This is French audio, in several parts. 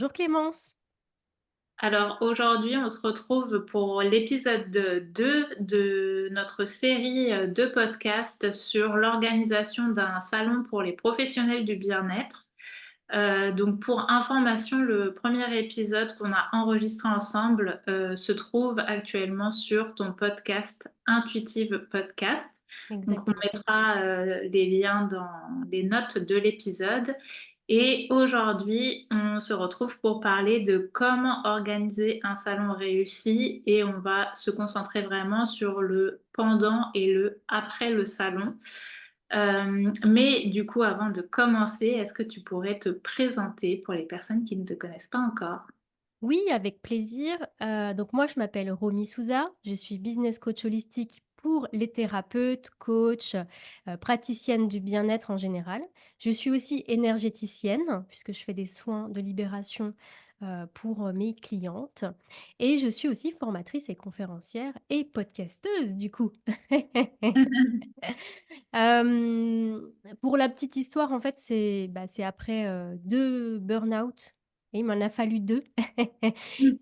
Bonjour Clémence. Alors aujourd'hui, on se retrouve pour l'épisode 2 de notre série de podcasts sur l'organisation d'un salon pour les professionnels du bien-être. Donc pour information, le premier épisode qu'on a enregistré ensemble se trouve actuellement sur ton podcast Intuitive Podcast. Donc on Exactement. mettra les liens dans les notes de l'épisode. Et aujourd'hui, on se retrouve pour parler de comment organiser un salon réussi et on va se concentrer vraiment sur le pendant et le après le salon. Mais du coup, avant de commencer, est-ce que tu pourrais te présenter pour les personnes qui ne te connaissent pas encore? Oui, avec plaisir. Donc moi, je m'appelle Romy Souza. Je suis business coach holistique pour les thérapeutes, coachs, praticiennes du bien-être en général. Je suis aussi énergéticienne puisque je fais des soins de libération pour mes clientes. Et je suis aussi formatrice et conférencière et podcasteuse du coup. Hem, pour la petite histoire, en fait, c'est après, 2 burn-out et il m'en a fallu 2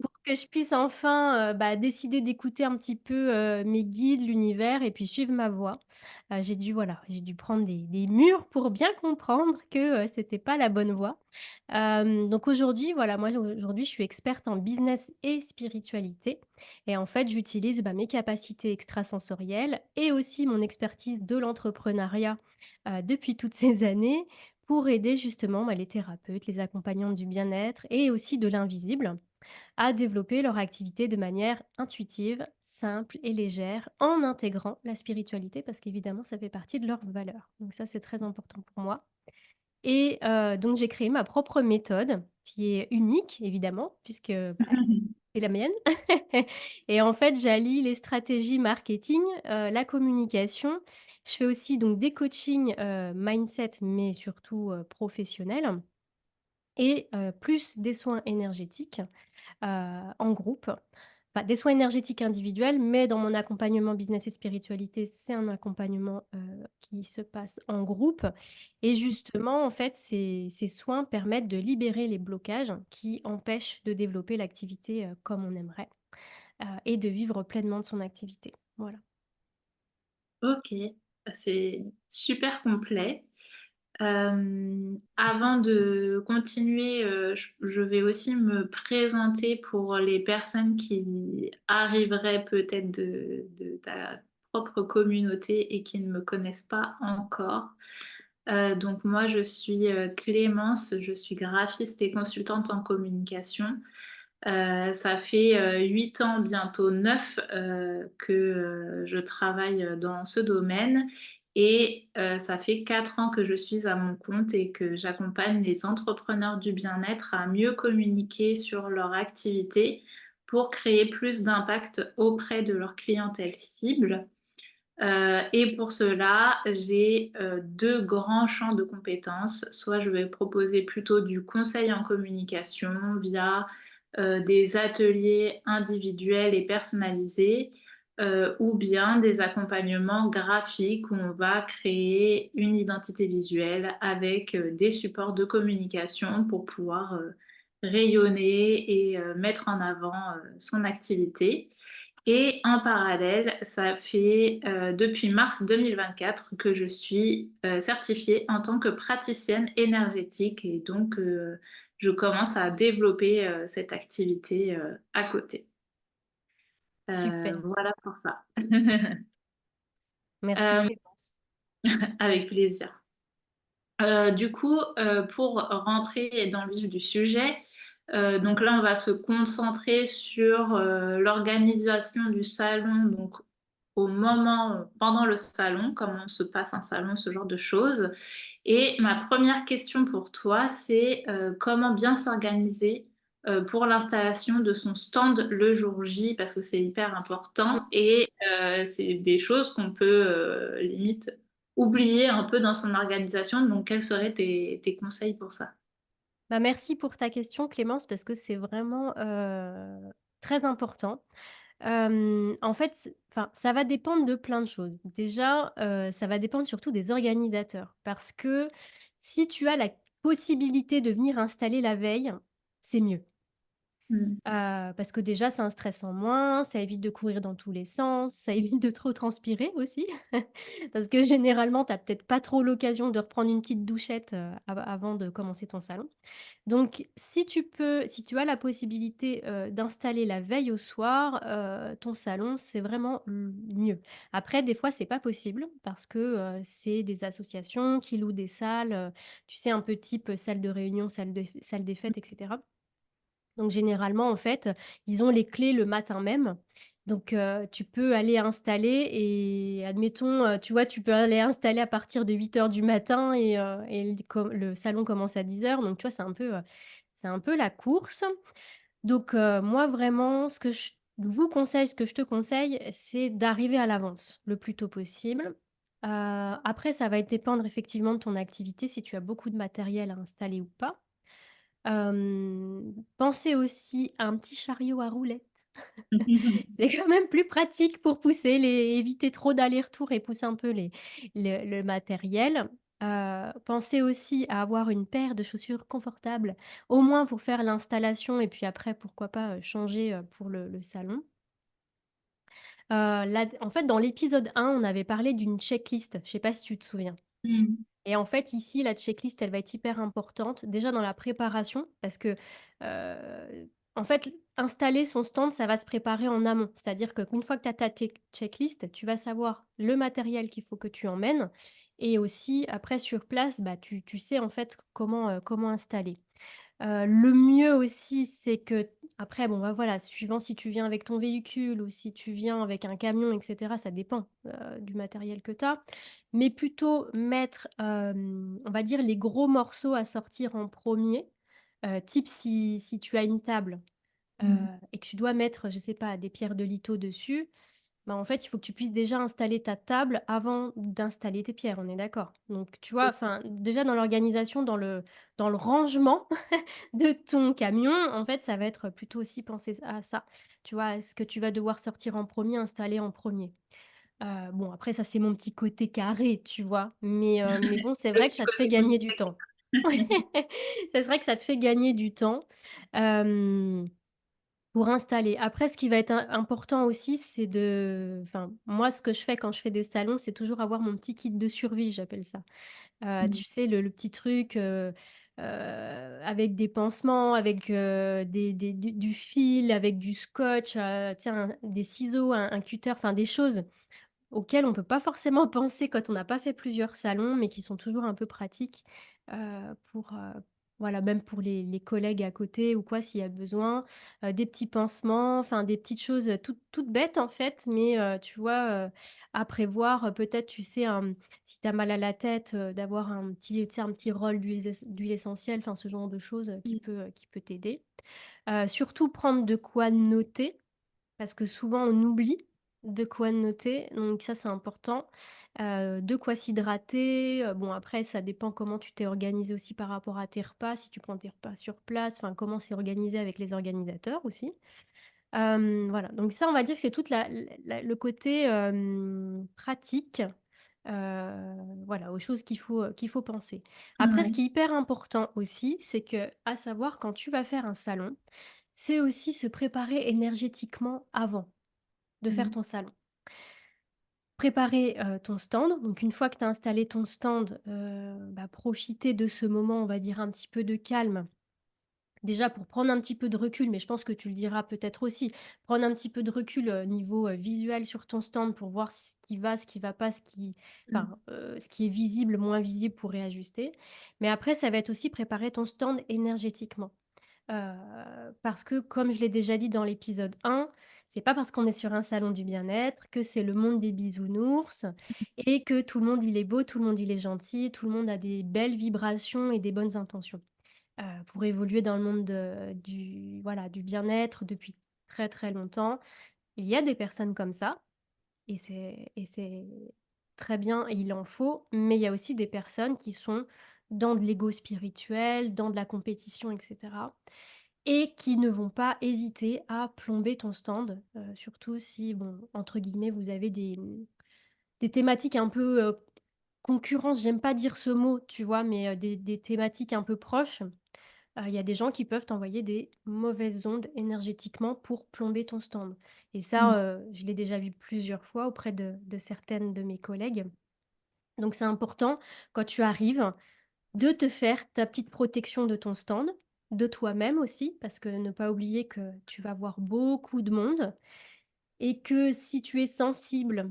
pour que je puisse enfin, décider d'écouter un petit peu, mes guides, l'univers et puis suivre ma voie. J'ai dû prendre des murs pour bien comprendre que, c'était pas la bonne voie. Donc aujourd'hui, voilà, moi aujourd'hui, je suis experte en business et spiritualité et en fait, j'utilise, mes capacités extrasensorielles et aussi mon expertise de l'entrepreneuriat, depuis toutes ces années pour aider justement, les thérapeutes, les accompagnantes du bien-être et aussi de l'invisible à développer leur activité de manière intuitive, simple et légère en intégrant la spiritualité parce qu'évidemment, ça fait partie de leurs valeurs. Donc ça, c'est très important pour moi. Et donc j'ai créé ma propre méthode qui est unique évidemment puisque, c'est la mienne. Et en fait, j'allie les stratégies marketing, la communication. Je fais aussi donc des coachings, mindset mais surtout, professionnels et plus des soins énergétiques, en groupe. Des soins énergétiques individuels, mais dans mon accompagnement business et spiritualité, c'est un accompagnement, qui se passe en groupe et justement, en fait, ces soins permettent de libérer les blocages qui empêchent de développer l'activité, comme on aimerait, et de vivre pleinement de son activité. Voilà. Ok, c'est super complet. Avant de continuer, je vais aussi me présenter pour les personnes qui arriveraient peut-être de ta propre communauté et qui ne me connaissent pas encore. Donc moi, je suis Clémence, je suis graphiste et consultante en communication. Ça fait 8 ans, bientôt 9, que je travaille dans ce domaine et ça fait 4 ans que je suis à mon compte et que j'accompagne les entrepreneurs du bien-être à mieux communiquer sur leur activité pour créer plus d'impact auprès de leur clientèle cible. Et pour cela, j'ai deux grands champs de compétences. Soit je vais proposer plutôt du conseil en communication via des ateliers individuels et personnalisés, ou bien des accompagnements graphiques où on va créer une identité visuelle avec des supports de communication pour pouvoir rayonner et mettre en avant son activité. Et en parallèle, ça fait depuis mars 2024 que je suis certifiée en tant que praticienne énergétique et donc je commence à développer cette activité à côté. Super. Voilà pour ça. Merci Euh, Clémence. avec plaisir. Du coup, pour rentrer dans le vif du sujet, donc là, on va se concentrer sur l'organisation du salon, donc au moment, pendant le salon, comment se passe un salon, ce genre de choses. Et ma première question pour toi, c'est comment bien s'organiser pour l'installation de son stand le jour J, parce que c'est hyper Mmh. important et c'est des choses qu'on peut limite oublier un peu dans son organisation. Donc, quels seraient tes conseils pour ça? Merci pour ta question Clémence parce que c'est vraiment, très important. En fait, ça va dépendre de plein de choses. Déjà, ça va dépendre surtout des organisateurs parce que si tu as la possibilité de venir installer la veille, c'est mieux. Mmh. Parce que déjà, c'est un stress en moins, ça évite de courir dans tous les sens, ça évite de trop transpirer aussi. Parce que généralement, tu as peut-être pas trop l'occasion de reprendre une petite douchette, avant de commencer ton salon. Donc si tu as la possibilité, d'installer la veille au soir, ton salon, c'est vraiment mieux. Après des fois, c'est pas possible parce que, c'est des associations qui louent des salles, tu sais un peu type, salle de réunion, salle des fêtes et cetera. Donc généralement, en fait, ils ont les clés le matin même. Donc tu peux aller installer et admettons, tu vois, tu peux aller installer à partir de 8 heures du matin et le salon commence à 10 heures. Donc tu vois, c'est un peu la course. Donc moi vraiment, ce que je te conseille, c'est d'arriver à l'avance, le plus tôt possible. Après ça va dépendre effectivement de ton activité, si tu as beaucoup de matériel à installer ou pas. Pensez aussi à un petit chariot à roulettes. C'est quand même plus pratique pour pousser éviter trop d'aller-retour et pousser un peu le matériel. Pensez aussi à avoir une paire de chaussures confortables, au moins pour faire l'installation et puis après pourquoi pas, changer, pour le salon. Là en fait, dans l'épisode 1, on avait parlé d'une checklist, je sais pas si tu te souviens? Mmh. Et en fait, ici, la checklist, elle va être hyper importante, déjà dans la préparation, parce que, en fait, installer son stand, ça va se préparer en amont. C'est-à-dire qu'une fois que tu as ta checklist, tu vas savoir le matériel qu'il faut que tu emmènes et aussi après sur place, bah, tu sais en fait comment installer. Le mieux aussi, c'est que après bon, bah, voilà, suivant si tu viens avec ton véhicule ou si tu viens avec un camion et cetera, ça dépend, du matériel que tu as. Mais plutôt mettre, on va dire les gros morceaux à sortir en premier. Type si tu as une table, Mmh. et que tu dois mettre, je sais pas, des pierres de litho dessus, bah, en fait, il faut que tu puisses déjà installer ta table avant d'installer tes pierres, on est d'accord? Donc tu vois, enfin, déjà dans l'organisation, dans le rangement de ton camion, en fait, ça va être plutôt aussi penser à ça. Tu vois? Ce que tu vas devoir sortir en premier, installer en premier. Bon après ça, c'est mon petit côté carré, tu vois? Mais bon, c'est Le vrai que petit ça te fait côté gagner du Polytech. temps. Ouais, c'est vrai que ça te fait gagner du temps. Hem pour installer. Après, ce qui va être important aussi, c'est enfin, moi, ce que je fais quand je fais des salons, c'est toujours avoir mon petit kit de survie, j'appelle ça. Mmh. Tu sais, le petit truc, avec des pansements, avec, du fil, avec du scotch, tiens, des ciseaux, un cutter, enfin des choses auxquelles on peut pas forcément penser quand on n'a pas fait plusieurs salons, mais qui sont toujours un peu pratiques, pour, voilà, même pour les collègues à côté ou quoi, s'il y a besoin. Des petits pansements, enfin des petites choses, toutes bêtes en fait, mais tu vois, à prévoir. Peut-être, tu sais, si tu as mal à la tête, d'avoir un petit, tu sais, un petit rôle d'huile essentielle, enfin ce genre de choses, Mmh. qui peut t'aider. Surtout prendre de quoi noter. Parce que souvent on oublie de quoi noter, donc ça c'est important. De quoi s'hydrater, bon après ça dépend comment tu t'es organisé aussi par rapport à tes repas, si tu prends tes repas sur place, enfin comment c'est organisé avec les organisateurs aussi. Voilà, donc ça on va dire que c'est toute le côté, pratique, voilà, aux choses qu'il faut penser. Après ce Ouais. qui est hyper important aussi, c'est que à savoir quand tu vas faire un salon, c'est aussi se préparer énergétiquement avant de faire Mmh. ton salon. Préparer, ton stand, donc une fois que tu as installé ton stand, bah, profiter de ce moment, on va dire un petit peu de calme. Déjà pour prendre un petit peu de recul, mais je pense que tu le diras peut-être aussi, prendre un petit peu de recul, niveau, visuel sur ton stand pour voir ce qui va pas, Mmh. ce qui est visible, moins visible pour réajuster. Mais après ça va être aussi préparer ton stand énergétiquement. Parce que comme je l'ai déjà dit dans l'épisode 1, c'est pas parce qu'on est sur un salon du bien-être que c'est le monde des bisounours et que tout le monde il est beau, tout le monde il est gentil, tout le monde a des belles vibrations et des bonnes intentions. Pour évoluer dans le monde du bien-être depuis très, très longtemps, il y a des personnes comme ça et c'est très bien et il en faut, mais il y a aussi des personnes qui sont dans de l'ego spirituel, dans de la compétition et cetera et qui ne vont pas hésiter à plomber ton stand, surtout si, bon, entre guillemets, vous avez des thématiques un peu, concurrence, j'aime pas dire ce mot, tu vois? Mais, des thématiques un peu proches. il y a des gens qui peuvent t'envoyer des mauvaises ondes énergétiquement pour plomber ton stand et Mmh. ça, je l'ai déjà vu plusieurs fois auprès de certaines de mes collègues. Donc c'est important quand tu arrives de te faire ta petite protection de ton stand, de toi-même aussi, parce que ne pas oublier que tu vas voir beaucoup de monde et que si tu es sensible,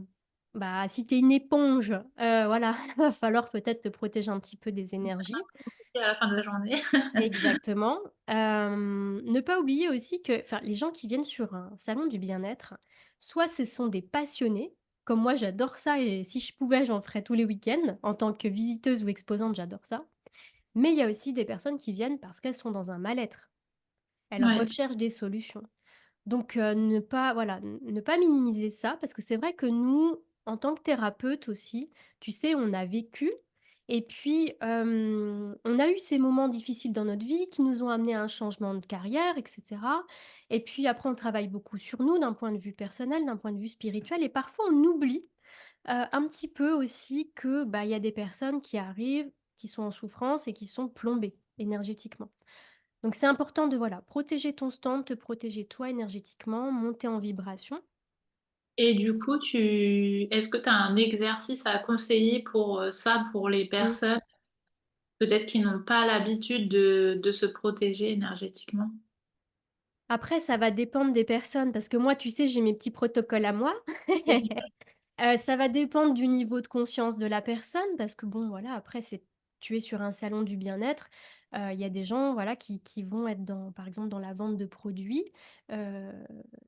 bah, si tu es une éponge, voilà, va falloir peut-être te protéger un petit peu des énergies. Compliqué à la fin de la journée. Exactement. Ne pas oublier aussi que enfin, les gens qui viennent sur un salon du bien-être, soit ce sont des passionnés, comme moi j'adore ça et si je pouvais, j'en ferais tous les week-ends. En tant que visiteuse ou exposante, j'adore ça. Mais il y a aussi des personnes qui viennent parce qu'elles sont dans un mal-être. Elles Ouais. recherchent des solutions. Donc, ne pas voilà, ne pas minimiser ça parce que c'est vrai que nous, en tant que thérapeute aussi, tu sais, on a vécu et puis, on a eu ces moments difficiles dans notre vie qui nous ont amenés à un changement de carrière et cetera et puis après on travaille beaucoup sur nous d'un point de vue personnel, d'un point de vue spirituel et parfois on oublie, un petit peu aussi que, bah, il y a des personnes qui arrivent, qui sont en souffrance et qui sont plombées énergétiquement. Donc c'est important de, voilà, protéger ton stand, te protéger toi énergétiquement, monter en vibration. Et du coup, tu est-ce que tu as un exercice à conseiller pour, ça, pour les Mmh. personnes peut-être qui n'ont pas l'habitude de se protéger énergétiquement? Après ça va dépendre des personnes parce que moi, tu sais, j'ai mes petits protocoles à moi. Oui. Ça va dépendre du niveau de conscience de la personne parce que bon, voilà, après c'est tu es sur un salon du bien-être, il y a des gens, voilà, qui vont être dans par exemple, dans la vente de produits, heu,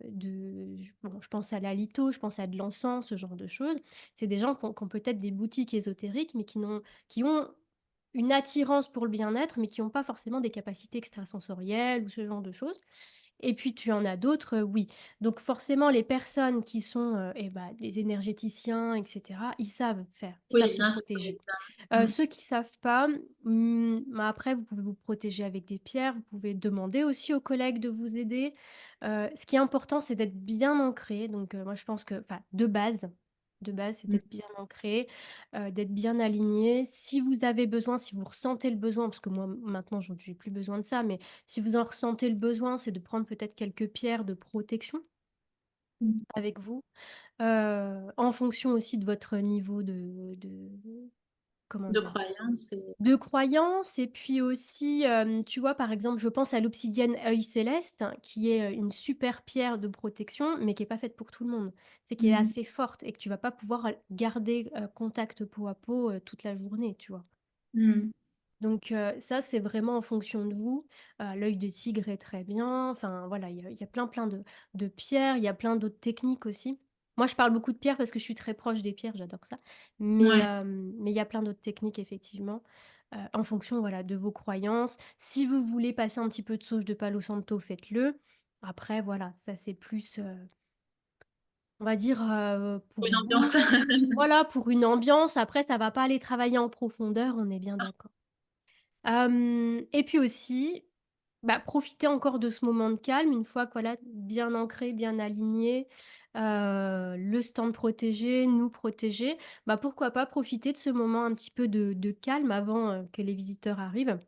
je pense à la litho, je pense à de l'encens, ce genre de choses. C'est des gens qui ont peut-être des boutiques ésotériques, mais qui ont une attirance pour le bien-être, mais qui ont pas forcément des capacités extrasensorielles ou ce genre de choses. Et puis tu en as d'autres, oui. Donc forcément les personnes qui sont, et bah, des énergéticiens et cetera, ils savent faire, ils savent Oui, se bien sûr, protéger. évidemment. Mmh. Ceux qui savent pas, bah, après vous pouvez vous protéger avec des pierres, vous pouvez demander aussi aux collègues de vous aider. Ce qui est important, c'est d'être bien ancré. Donc moi je pense que enfin de base, c'est Mmh. d'être bien ancré, d'être bien aligné. Si vous avez besoin, si vous ressentez le besoin, parce que moi maintenant je j'ai plus besoin de ça, mais si vous en ressentez le besoin, c'est de prendre peut-être quelques pierres de protection Mmh. avec vous, en fonction aussi de votre niveau de comment De dire? croyances et De croyance et puis aussi, tu vois, par exemple, je pense à l'obsidienne œil céleste qui est, une super pierre de protection, mais qui est pas faite pour tout le monde. C'est qui est mmh. assez forte et que tu vas pas pouvoir, garder, contact peau à peau, toute la journée, tu vois? Mmh. Donc ça, c'est vraiment en fonction de vous. L'œil de tigre est très bien. Enfin voilà, il y a plein de pierres, il y a plein d'autres techniques aussi. Moi, je parle beaucoup de pierres parce que je suis très proche des pierres, j'adore ça. Mais Ouais. mais il y a plein d'autres techniques effectivement, en fonction, voilà, de vos croyances. Si vous voulez passer un petit peu de sauge de Palo Santo, faites-le. Après voilà, ça c'est plus, on va dire, pour Une ambiance. vous. Voilà, pour une ambiance. Après ça va pas aller travailler en profondeur, on est bien d'accord. Et puis aussi, bah, profiter encore de ce moment de calme une fois que voilà, bien ancré, bien aligné, le stand protégé, nous protégés, bah, pourquoi pas profiter de ce moment un petit peu de calme avant, que les visiteurs arrivent,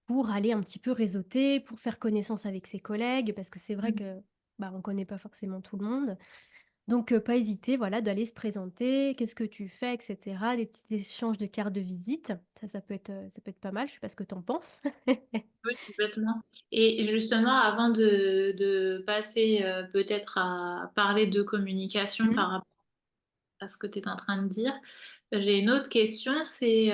pour aller un petit peu réseauter, pour faire connaissance avec ses collègues. Parce que c'est vrai Mmh. que, bah, on connaît pas forcément tout le monde. Donc, pas hésiter, voilà, d'aller se présenter. «Qu'est-ce que tu fais?» et cetera. Des petits échanges de cartes de visite. Ça peut être pas mal, je sais pas ce que tu en penses? Oui, complètement et justement avant de passer, peut-être à parler de communication Mmh. par rapport à ce que tu es en train de dire, j'ai une autre question, c'est,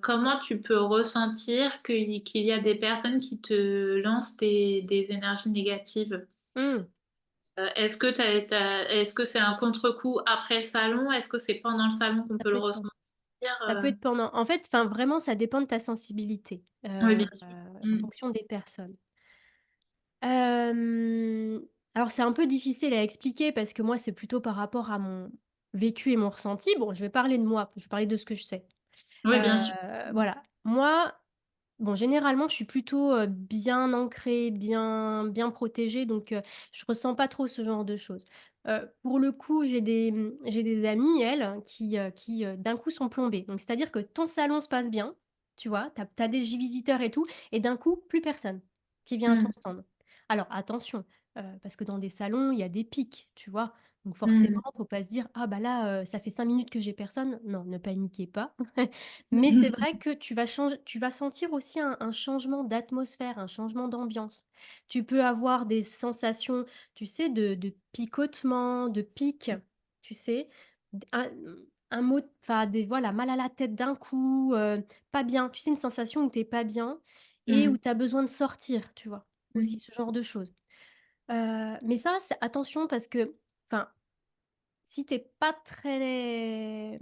comment tu peux ressentir qu'il y a des personnes qui te lancent des énergies négatives? Mmh. Est-ce que est-ce que c'est un contre-coup après le salon? Est-ce que c'est pendant le salon qu'on Ça peut le peut être pen ressentir, Ça peut être pendant. En fait, enfin, vraiment, ça dépend de ta sensibilité, Oui, bien sûr. en Mmh. fonction des personnes. Hem, alors c'est un peu difficile à expliquer parce que moi, c'est plutôt par rapport à mon vécu et mon ressenti. Bon, je vais parler de moi, je vais parler de ce que je sais. Oui, bien sûr. Mmh. Voilà. Moi, bon, généralement, je suis plutôt, bien ancrée, bien protégée, donc je ressens pas trop ce genre de choses. Pour le coup, j'ai des amies, elles, qui, d'un coup sont plombées. Donc c'est-à-dire que ton salon se passe bien. tu vois? Tu as des visiteurs et tout et d'un coup, plus personne qui vient à ton Mmh. stand. Alors attention, parce que dans des salons, il y a des pics, tu vois? Donc forcément, Mmh. faut pas se dire: «Ah bah là, ça fait 5 minutes que j'ai personne». Non, ne paniquez pas. Mais c'est vrai que tu vas sentir aussi un changement d'atmosphère, un changement d'ambiance. Tu peux avoir des sensations, tu sais, de picotement, de pics, tu sais? D un mot enfin des voilà, mal à la tête d'un coup, pas bien. Tu sais, une sensation où tu es pas bien et où Mmh. tu as besoin de sortir, tu vois? Mmh. Aussi, ce genre de choses. Mais ça, c'est attention parce que enfin, si tu es pas très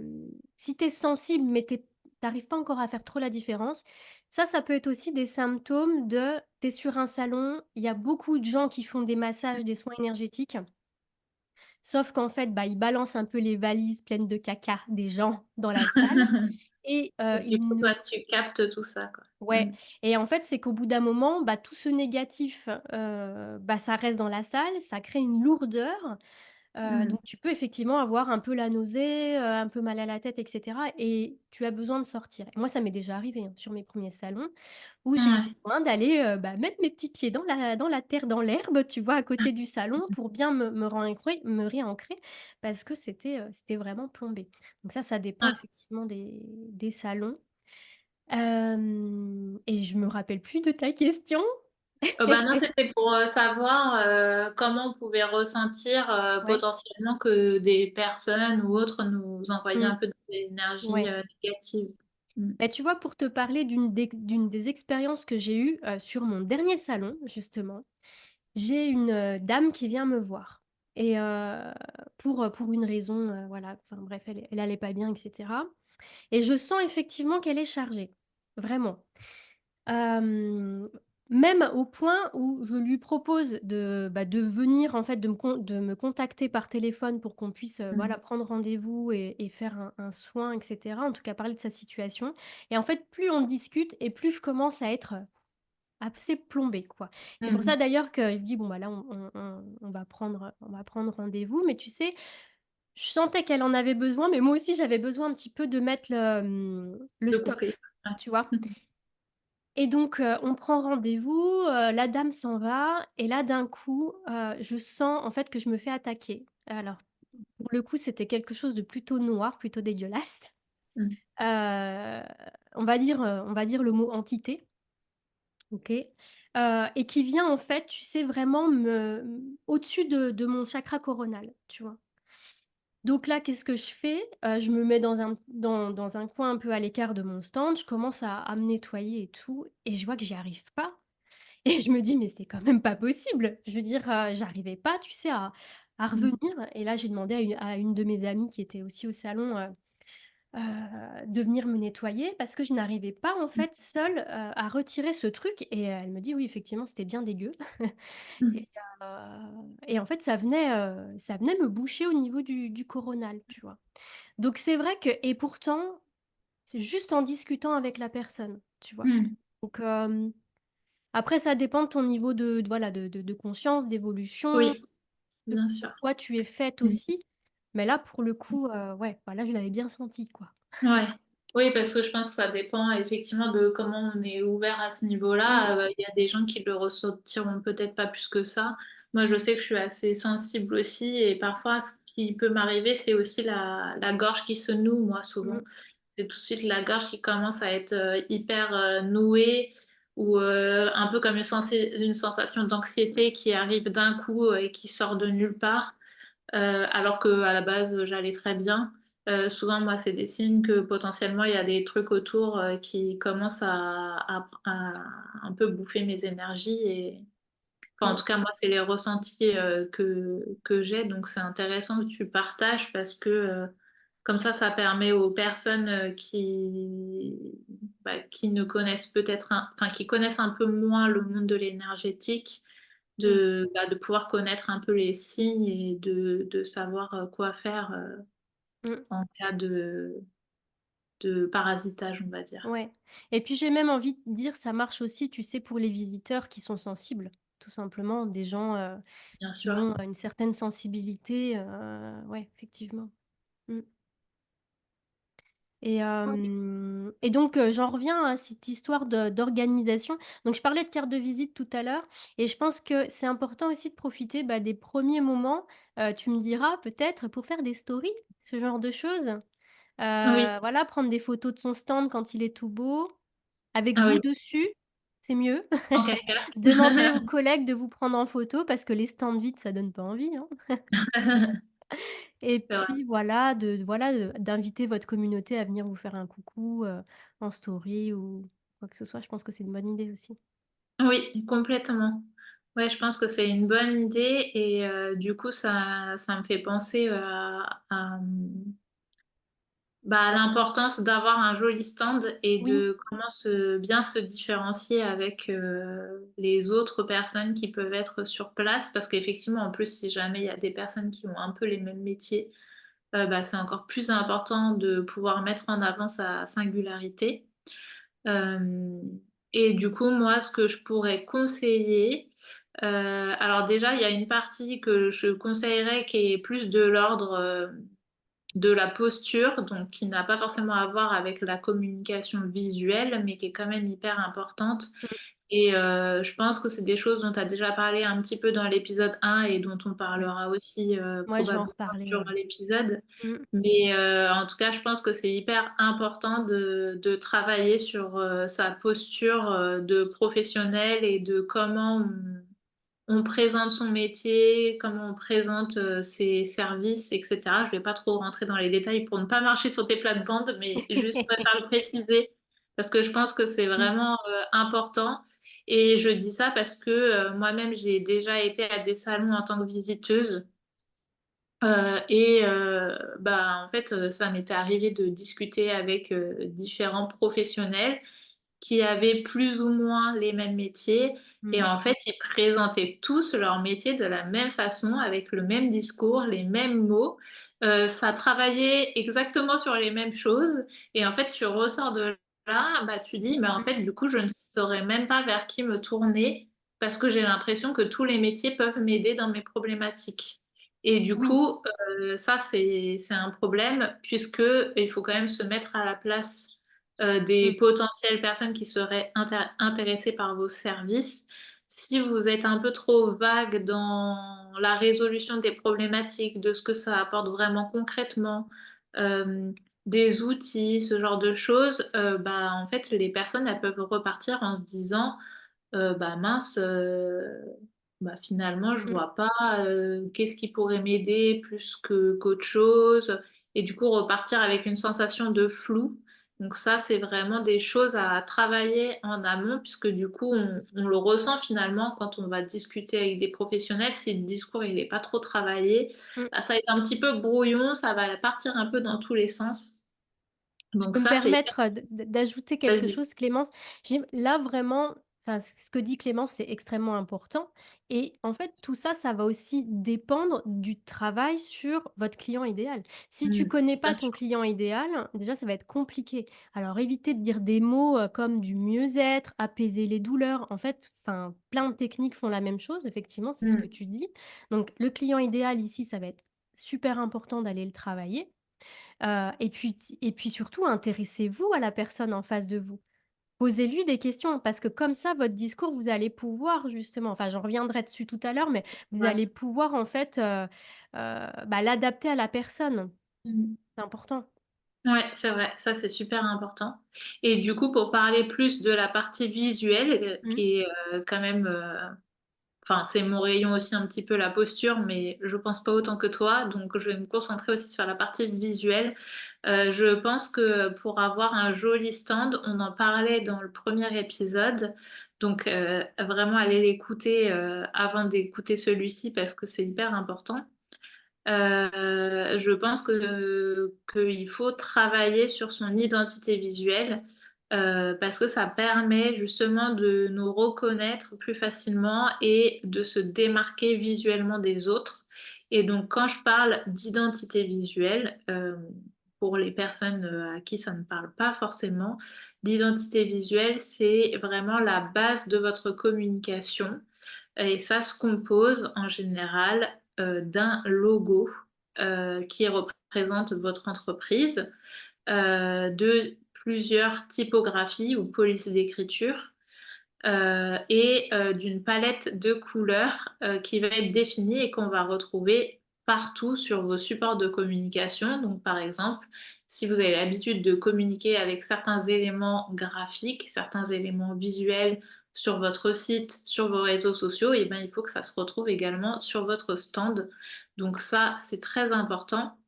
si tu es sensible, mais tu arrives pas encore à faire trop la différence, ça peut être aussi des symptômes de tu es sur un salon, il y a beaucoup de gens qui font des massages, des soins énergétiques, sauf qu'en fait, bah, ils balancent un peu les valises pleines de caca des gens dans la salle et Et du coup, toi, tu captes tout ça, quoi. ouais Mmh. et en fait, c'est qu'au bout d'un moment, bah, tout ce négatif, bah, ça reste dans la salle, ça crée une lourdeur. Mmh. Donc tu peux effectivement avoir un peu la nausée, un peu mal à la tête et cetera et tu as besoin de sortir. Et moi, ça m'est déjà arrivé, hein, sur mes premiers salons où j'ai eu Ouais. besoin d'aller, bah, mettre mes petits pieds dans la terre, dans l'herbe, tu vois, à côté du salon pour bien me réancrer parce que c'était vraiment plombé. Donc ça dépend Ouais. effectivement des salons. Et je me rappelle plus de ta question. Bah, non, c'était pour, savoir, comment on pouvait ressentir, Ouais. potentiellement que des personnes ou autres nous envoyaient Mmh. un peu des énergies, Ouais. négatives. Mmh. Bah, tu vois, pour te parler d'une des expériences que j'ai eues, sur mon dernier salon, justement, j'ai une, dame qui vient me voir et pour une raison, voilà, enfin bref, elle allait pas bien et cetera et je sens effectivement qu'elle est chargée, vraiment. Hem, Même au point où je lui propose de venir, en fait, de me contacter par téléphone pour qu'on puisse, Mmh. voilà, prendre rendez-vous et faire un soin et cetera. En tout cas, parler de sa situation et en fait, plus on discute et plus je commence à être, assez plombée, quoi. C'est pour Mmh. ça d'ailleurs que je dis: «Bon, bah, là, on va prendre rendez-vous», mais tu sais, je sentais qu'elle en avait besoin, mais moi aussi, j'avais besoin un petit peu de mettre le De stop, couper. Ouais. tu vois? Et donc, on prend rendez-vous, la dame s'en va et là, d'un coup, je sens, en fait, que je me fais attaquer. Alors, pour le coup, c'était quelque chose de plutôt noir, plutôt dégueulasse. Mmh. Heu, on va dire le mot entité, OK? Et qui vient, en fait, tu sais, vraiment au-dessus de mon chakra coronal, tu vois? Donc là, qu'est-ce que je fais? Je me mets dans un coin un peu à l'écart de mon stand, je commence à me nettoyer et tout et je vois que j'y arrive pas. Et je me dis: «Mais c'est quand même pas possible!» Je veux dire, j'arrivais pas, tu sais, à Mmh. revenir et là, j'ai demandé à une de mes amies qui était aussi au salon, de venir me nettoyer parce que je n'arrivais pas, en Mmh. fait, seule, à retirer ce truc et elle me dit: «Oui, effectivement, c'était bien dégueu» Mmh. et et en fait, ça venait me boucher au niveau du coronal, tu vois? Donc c'est vrai que et pourtant, c'est juste en discutant avec la personne, tu vois? Mmh. Donc après, ça dépend de ton niveau voilà, de conscience, d'évolution, Oui, de bien sûr. quoi tu es faite Mmh. aussi. Mais là, pour le coup, ouais, bah, là, je l'avais bien senti, quoi. Ouais. Oui, parce que je pense que ça dépend effectivement de comment on est ouvert à ce Mmh, niveau-là. Il y a des gens qui le ressentiront peut-être pas plus que ça. Moi, je sais que je suis assez sensible aussi et parfois ce qui peut m'arriver, c'est aussi la gorge qui se noue, moi, souvent. mmh, C'est tout de suite la gorge qui commence à être, hyper, nouée ou, un peu comme une sensation d'anxiété qui arrive d'un coup, et qui sort de nulle part. Alors qu'à la base, j'allais très bien. Souvent, moi, c'est des signes que potentiellement il y a des trucs autour, qui commencent à un peu bouffer mes énergies et enfin, en mmh, tout cas, moi, c'est les ressentis, que j'ai, donc c'est intéressant que tu partages parce que, comme ça permet aux personnes, qui ne connaissent peut-être enfin, qui connaissent un peu moins le monde de l'énergétique, mmh, de pouvoir connaître un peu les signes et de savoir, quoi faire, mmh, en cas de parasitage, on va dire. ouais et puis, j'ai même envie de dire, ça marche aussi, tu sais, pour les visiteurs qui sont sensibles, tout simplement. Des gens, Bien qui sûr. ont une certaine sensibilité, ouais, effectivement. Mmh. Et donc j'en reviens à cette histoire d'organisation. Donc je parlais de carte de visite tout à l'heure et je pense que c'est important aussi de profiter, bah, des premiers moments, tu me diras peut-être pour faire des stories, ce genre de choses. Oui, Voilà, prendre des photos de son stand quand il est tout beau, avec ah vous oui, dessus, c'est mieux. tant qu'à faire. Demandez aux collègues de vous prendre en photo parce que les stands vides, ça donne pas envie, hein. Et C'est vrai. puis voilà, d'inviter votre communauté à venir vous faire un coucou, en story ou quoi que ce soit. Je pense que c'est une bonne idée aussi. Oui, complètement. Ouais, je pense que c'est une bonne idée et du coup, ça me fait penser, bah, à l'importance d'avoir un joli stand et Oui, de comment bien se différencier avec, les autres personnes qui peuvent être sur place. Parce qu'effectivement, en plus, si jamais il y a des personnes qui ont un peu les mêmes métiers, bah, c'est encore plus important de pouvoir mettre en avant sa singularité. Hem et du coup, moi, ce que je pourrais conseiller, alors déjà, il y a une partie que je conseillerais qui est plus de l'ordre, de la posture, donc qui n'a pas forcément à voir avec la communication visuelle, mais qui est quand même hyper importante mmh, et je pense que c'est des choses dont tu as déjà parlé un petit peu dans l'épisode 1 et dont on ouais. parlera aussi, Ouais, je vais en probablement reparler, durant ouais. l'épisode. Mmh, Mais en tout cas, je pense que c'est hyper important de travailler sur, sa posture, de professionnel et de comment on présente son métier, comment on présente, ses services et cetera. Je vais pas trop rentrer dans les détails pour ne pas marcher sur tes plates-bandes, mais juste préfère le préciser parce que je pense que c'est mmh, vraiment, important et je dis ça parce que, moi-même j'ai déjà été à des salons en tant que visiteuse. Bah, en fait, ça m'était arrivé de discuter avec, différents professionnels qui avaient plus ou moins les mêmes métiers et mmh, en fait, ils présentaient tous leur métier de la même façon, avec le même discours, les mêmes mots. Ça travaillait exactement sur les mêmes choses et en fait, tu ressors de là, bah, tu dis: «Mais en mmh, fait, du coup, je ne saurais même pas vers qui me tourner parce que j'ai l'impression que tous les métiers peuvent m'aider dans mes problématiques» et du oui, coup, ça, c'est un problème puisqu'il faut quand même se mettre à la place des mmh, potentielles personnes qui seraient intéressées par vos services. Si vous êtes un peu trop vague dans la résolution des problématiques, de ce que ça apporte vraiment concrètement, hem, des outils, ce genre de choses, bah, en fait, les personnes, elles peuvent repartir en se disant: «Bah, mince, bah, finalement, je mmh. vois pas, qu'est-ce qui pourrait m'aider plus qu'autre chose?» et du coup, repartir avec une sensation de flou. Donc ça, c'est vraiment des choses à travailler en amont puisque du coup, on le ressent finalement quand on va discuter avec des professionnels. Si le discours, il est pas trop travaillé, Mmh. bah, ça va être un petit peu brouillon, ça va partir un peu dans tous les sens. Je Donc peux me ça, c'est hyper permettre, d'ajouter quelque vas-y. chose, Clémence? Là vraiment, enfin, ce que dit Clémence, c'est extrêmement important et en fait, tout ça, ça va aussi dépendre du travail sur votre client idéal. Si tu connais pas Bien ton sûr. client idéal, déjà, ça va être compliqué. Alors évitez de dire des mots, comme du mieux-être, apaiser les douleurs. En fait, enfin, plein de techniques font la même chose, effectivement, c'est ce que Mmh. tu dis. Donc le client idéal ici, ça va être super important d'aller le travailler. Et puis surtout, intéressez-vous à la personne en face de vous. Posez-lui des questions parce que comme ça, votre discours, vous allez pouvoir justement enfin, j'en reviendrai dessus tout à l'heure, mais vous Ouais. allez pouvoir en fait, bah, l'adapter à la personne. Mmh. C'est important. Ouais, c'est vrai, ça c'est super important et du coup, pour parler plus de la partie visuelle, Mmh. qui est, quand même, enfin, c'est mon rayon aussi un petit peu la posture, mais je pense pas autant que toi, donc je vais me concentrer aussi sur la partie visuelle. Je pense que pour avoir un joli stand, on en parlait dans le premier épisode, donc vraiment aller l'écouter, avant d'écouter celui-ci parce que c'est hyper important. Je pense que qu'il faut travailler sur son identité visuelle, parce que ça permet justement de nous reconnaître plus facilement et de se démarquer visuellement des autres et donc quand je parle d'identité visuelle, pour les personnes, à qui ça ne parle pas forcément, l'identité visuelle, c'est vraiment la base de votre communication et ça se compose en général, d'un logo, qui représente votre entreprise. de plusieurs typographies ou polices d'écriture et d'une palette de couleurs qui va être définie et qu'on va retrouver partout sur vos supports de communication. Donc, par exemple, si vous avez l'habitude de communiquer avec certains éléments graphiques, certains éléments visuels sur votre site, sur vos réseaux sociaux, et ben, il faut que ça se retrouve également sur votre stand. Donc ça, c'est très important.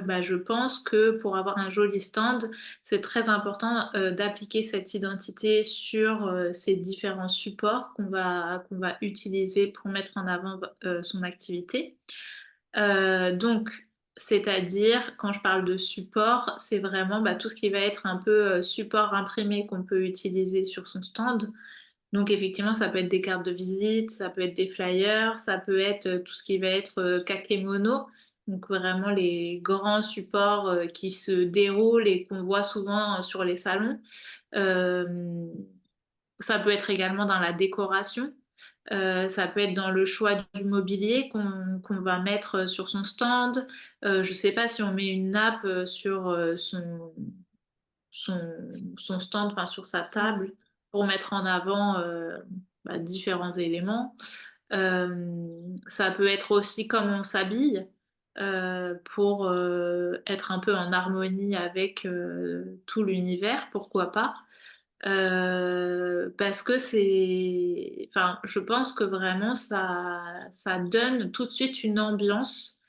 Bah, je pense que pour avoir un joli stand, c'est très important d'appliquer cette identité sur ces différents supports qu'on va utiliser pour mettre en avant son activité. Donc, c'est-à-dire, quand je parle de support, c'est vraiment bah, tout ce qui va être un peu support imprimé qu'on peut utiliser sur son stand. Donc effectivement, ça peut être des cartes de visite, ça peut être des flyers, ça peut être tout ce qui va être kakémono, donc vraiment les grands supports qui se déroulent et qu'on voit souvent sur les salons. Euh, Ça peut être également dans la décoration. Ça peut être dans le choix du mobilier qu'on va mettre sur son stand. Je ne sais pas si on met une nappe sur son, son stand, enfin sur sa Mm. table, pour mettre en avant bah, différents éléments. Ça peut être aussi comme on s'habille pour être un peu en harmonie avec tout l'univers, pourquoi pas. Parce que enfin, je pense que vraiment ça donne tout de suite une ambiance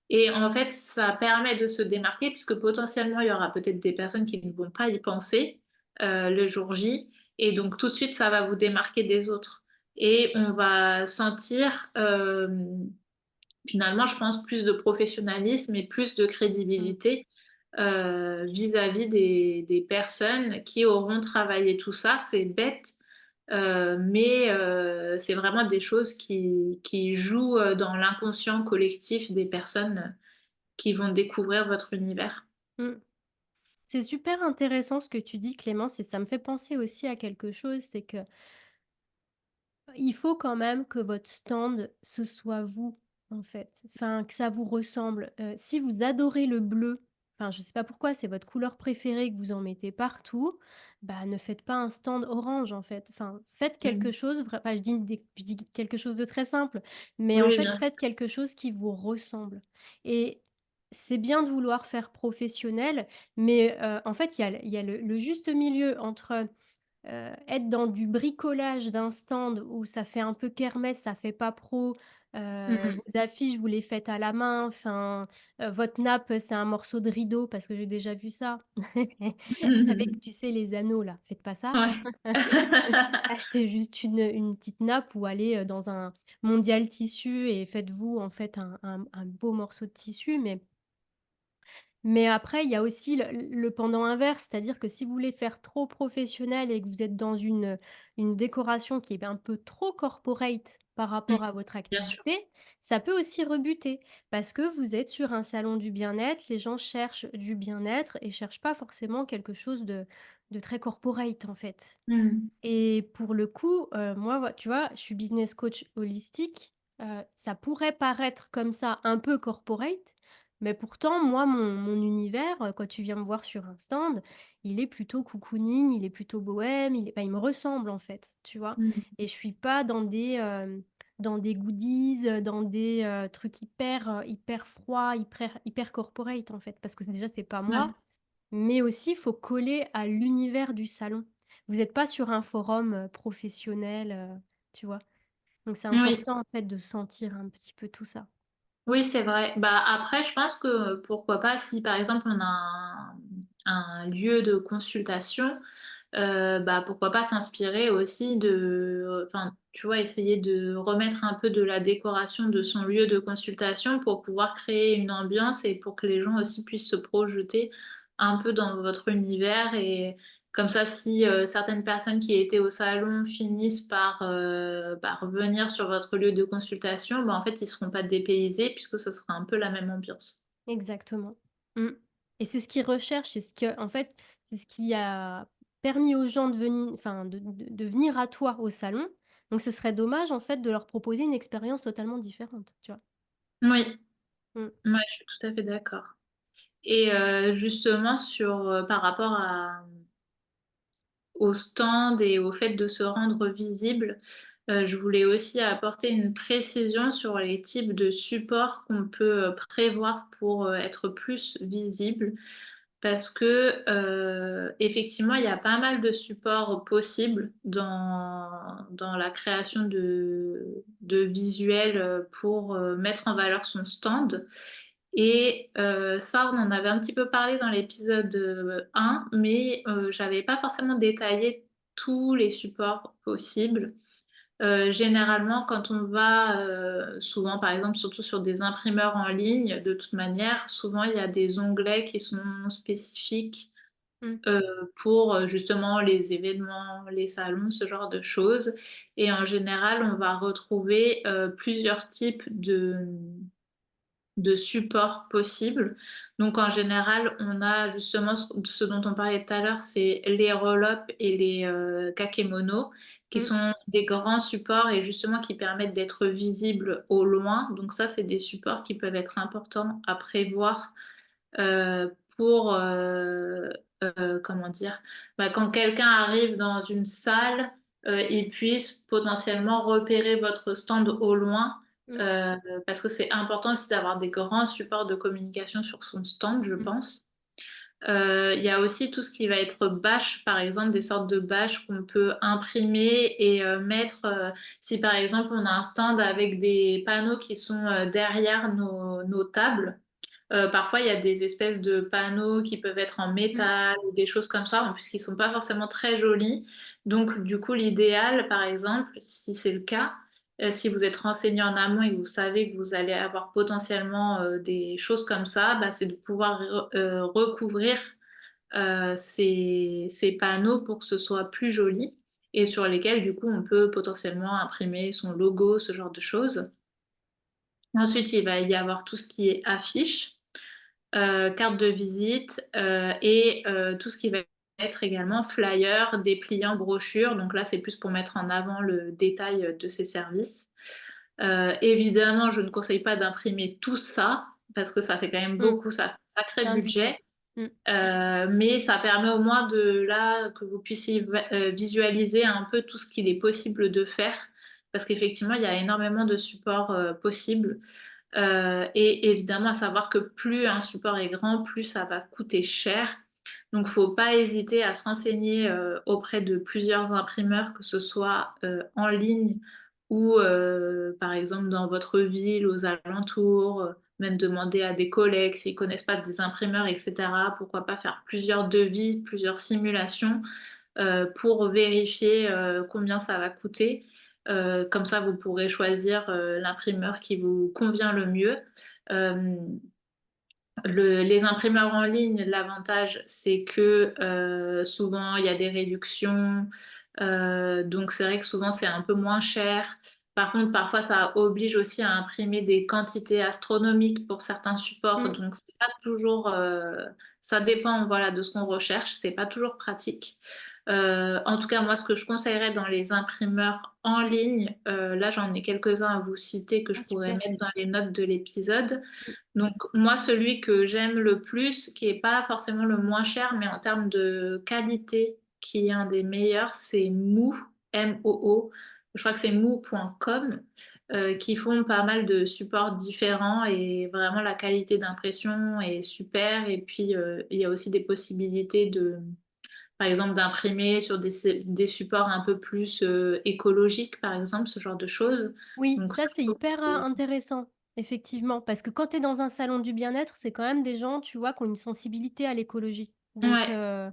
et en fait, ça permet de se démarquer puisque potentiellement, il y aura peut-être des personnes qui ne vont pas y penser le jour J. Et donc, tout de suite, ça va vous démarquer des autres. Et on va sentir, finalement, je pense, plus de professionnalisme et plus de Mm. crédibilité vis-à-vis des personnes qui auront travaillé tout ça. C'est bête, mais c'est vraiment des choses qui jouent dans l'inconscient collectif des personnes qui vont découvrir votre univers. Mm. C'est super intéressant ce que tu dis, Clémence, et ça me fait penser aussi à quelque chose, c'est que il faut quand même que votre stand, ce soit vous, en fait. Enfin, que ça vous ressemble. Si vous adorez le bleu, enfin, je sais pas pourquoi, c'est votre couleur préférée que vous en mettez partout, bah, ne faites pas un stand orange, en fait. Enfin, faites quelque Mm. chose, enfin, je dis quelque chose de très simple, mais en Oui, fait, bien sûr. faites quelque chose qui vous ressemble. Et c'est bien de vouloir faire professionnel, mais en fait, il y a le juste milieu entre être dans du bricolage d'un stand où ça fait un peu kermesse, ça fait pas pro, Mm. vos affiches, vous les faites à la main, enfin, votre nappe, c'est un morceau de rideau parce que j'ai déjà vu ça. Avec, tu sais, les anneaux là, faites pas ça. Ouais. Achetez juste une petite nappe ou allez dans un mondial tissu et faites-vous en fait un beau morceau de tissu, mais après, il y a aussi le pendant inverse, c'est-à-dire que si vous voulez faire trop professionnel et que vous êtes dans une décoration qui est un peu trop corporate par Mm. rapport à votre Bien sûr. activité, ça peut aussi rebuter parce que vous êtes sur un salon du bien-être, les gens cherchent du bien-être et cherchent pas forcément quelque chose de très corporate en fait. Mm. Et pour le coup, moi, tu vois, je suis business coach holistique. Ça pourrait paraître comme ça un peu corporate, mais pourtant, moi, mon univers, quand tu viens me voir sur un stand, il est plutôt cocooning, il est plutôt bohème, enfin, il me ressemble en fait, tu vois. Mm. Et je suis pas dans des goodies, dans des trucs hyper froids, hyper corporate en fait, parce que déjà, c'est pas Ouais. moi. Mais aussi, il faut coller à l'univers du salon. Vous n'êtes pas sur un forum professionnel, tu vois. Donc c'est Oui. important en fait de sentir un petit peu tout ça. Oui, c'est vrai. Bah, après, je pense que pourquoi pas, si par exemple on a un lieu de consultation, bah, pourquoi pas s'inspirer aussi enfin, tu vois, essayer de remettre un peu de la décoration de son lieu de consultation pour pouvoir créer une ambiance et pour que les gens aussi puissent se projeter un peu dans votre univers et comme ça, si certaines personnes qui étaient au salon finissent par revenir sur votre lieu de consultation, bah, en fait, ils seront pas dépaysés puisque ce sera un peu la même ambiance. Exactement. Mm. Et c'est ce qu'ils recherchent, c'est ce que, en fait, c'est ce qui a permis aux gens de venir, enfin, de venir à toi au salon. Donc ce serait dommage en fait de leur proposer une expérience totalement différente, tu vois. Oui, Mm. ouais, je suis tout à fait d'accord. Et justement par rapport au stand et au fait de se rendre visible, je voulais aussi apporter une précision sur les types de supports qu'on peut, prévoir pour, être plus visible. Parce que, effectivement, il y a pas mal de supports possibles dans la création de visuels, pour, mettre en valeur son stand. Et ça, on en avait un petit peu parlé dans l'épisode, 1, mais j'avais pas forcément détaillé tous les supports possibles. Généralement, quand on va, souvent, par exemple, surtout sur des imprimeurs en ligne, de toute manière, souvent il y a des onglets qui sont spécifiques, Mmh. heu, pour, justement les événements, les salons, ce genre de choses. Et en général, on va retrouver, plusieurs types de supports possibles. Donc en général, on a justement ce dont on parlait tout à l'heure, c'est les roll-up et les, kakémonos, qui Mmh. sont des grands supports et justement qui permettent d'être visibles au loin. Donc ça, c'est des supports qui peuvent être importants à prévoir, pour, comment dire? Bah, quand quelqu'un arrive dans une salle, il puisse potentiellement repérer votre stand au loin, Mmh. heu, parce que c'est important aussi d'avoir des grands supports de communication sur son stand, je Mmh. pense. Il y a aussi tout ce qui va être bâches, par exemple, des sortes de bâches qu'on peut imprimer et mettre, si par exemple on a un stand avec des panneaux qui sont, derrière nos tables. Parfois, il y a des espèces de panneaux qui peuvent être en Mmh. métal ou des choses comme ça, en plus qui sont pas forcément très jolis. Donc du coup, l'idéal, par exemple, si c'est le cas, si vous êtes renseigné en amont et que vous savez que vous allez avoir potentiellement, des choses comme ça, bah, c'est de pouvoir recouvrir, ces panneaux pour que ce soit plus joli et sur lesquels, du coup, on peut potentiellement imprimer son logo, ce genre de choses. Ensuite, il va y avoir tout ce qui est affiches. Carte de visite, et tout ce qui va être également flyer, dépliant, brochure. Donc là, c'est plus pour mettre en avant le détail, de ces services. Évidemment, je ne conseille pas d'imprimer tout ça parce que ça fait quand même Mmh. beaucoup, ça fait un sacré C'est un budget, budget. Mmh. mais ça permet au moins de là, que vous puissiez visualiser un peu tout ce qu'il est possible de faire. Parce qu'effectivement, il y a énormément de supports, possibles. Et évidemment, à savoir que plus un support est grand, plus ça va coûter cher. Donc faut pas hésiter à se renseigner, auprès de plusieurs imprimeurs, que ce soit, en ligne ou, par exemple dans votre ville, aux alentours, même demander à des collègues s'ils connaissent pas des imprimeurs et cetera. Pourquoi pas faire plusieurs devis, plusieurs simulations, pour vérifier, combien ça va coûter. Comme ça, vous pourrez choisir, l'imprimeur qui vous convient le mieux. Hem, les imprimeurs en ligne, l'avantage, c'est que, souvent il y a des réductions, donc c'est vrai que souvent c'est un peu moins cher. Par contre, parfois ça oblige aussi à imprimer des quantités astronomiques pour certains supports, Mmh. donc c'est pas toujours, ça dépend, voilà, de ce qu'on recherche, c'est pas toujours pratique. En tout cas, moi, ce que je conseillerais dans les imprimeurs en ligne, là j'en ai quelques-uns à vous citer que Ah je pourrais super. mettre dans les notes de l'épisode. Mmh. Donc moi, celui que j'aime le plus, qui est pas forcément le moins cher, mais en termes de qualité, qui est un des meilleurs, c'est Moo, M-O-O. Je crois que c'est moo.com, qui font pas mal de supports différents et vraiment la qualité d'impression est super. Et puis, il y a aussi des possibilités par exemple, d'imprimer sur des supports un peu plus, écologiques, par exemple, ce genre de choses. Oui, Donc ça, ça c'est je trouve hyper, que c'est intéressant, effectivement, parce que quand tu es dans un salon du bien-être, c'est quand même des gens, tu vois, qui ont une sensibilité à l'écologie. Donc ouais, ouais.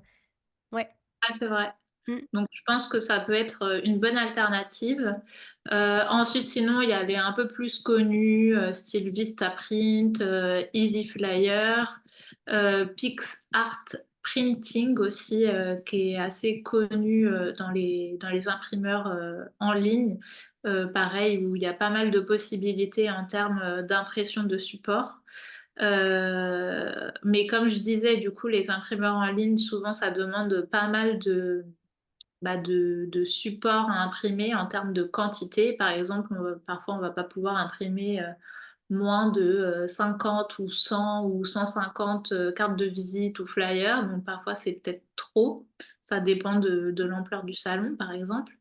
ouais, c'est vrai. Mmh. Donc je pense que ça peut être, une bonne alternative. Ensuite sinon il y a les un peu plus connus, style Vistaprint, Easyflyer, PixArt Printing aussi, qui est assez connu, dans les imprimeurs, en ligne. Pareil où il y a pas mal de possibilités en termes, d'impression de support. Mais comme je disais, du coup, les imprimeurs en ligne, souvent ça demande pas mal de support à imprimer en termes de quantité. Par exemple, parfois, on va pas pouvoir imprimer, moins de, 50 ou 100 ou 150, cartes de visite ou flyers, donc parfois c'est peut-être trop. Ça dépend de l'ampleur du salon, par exemple.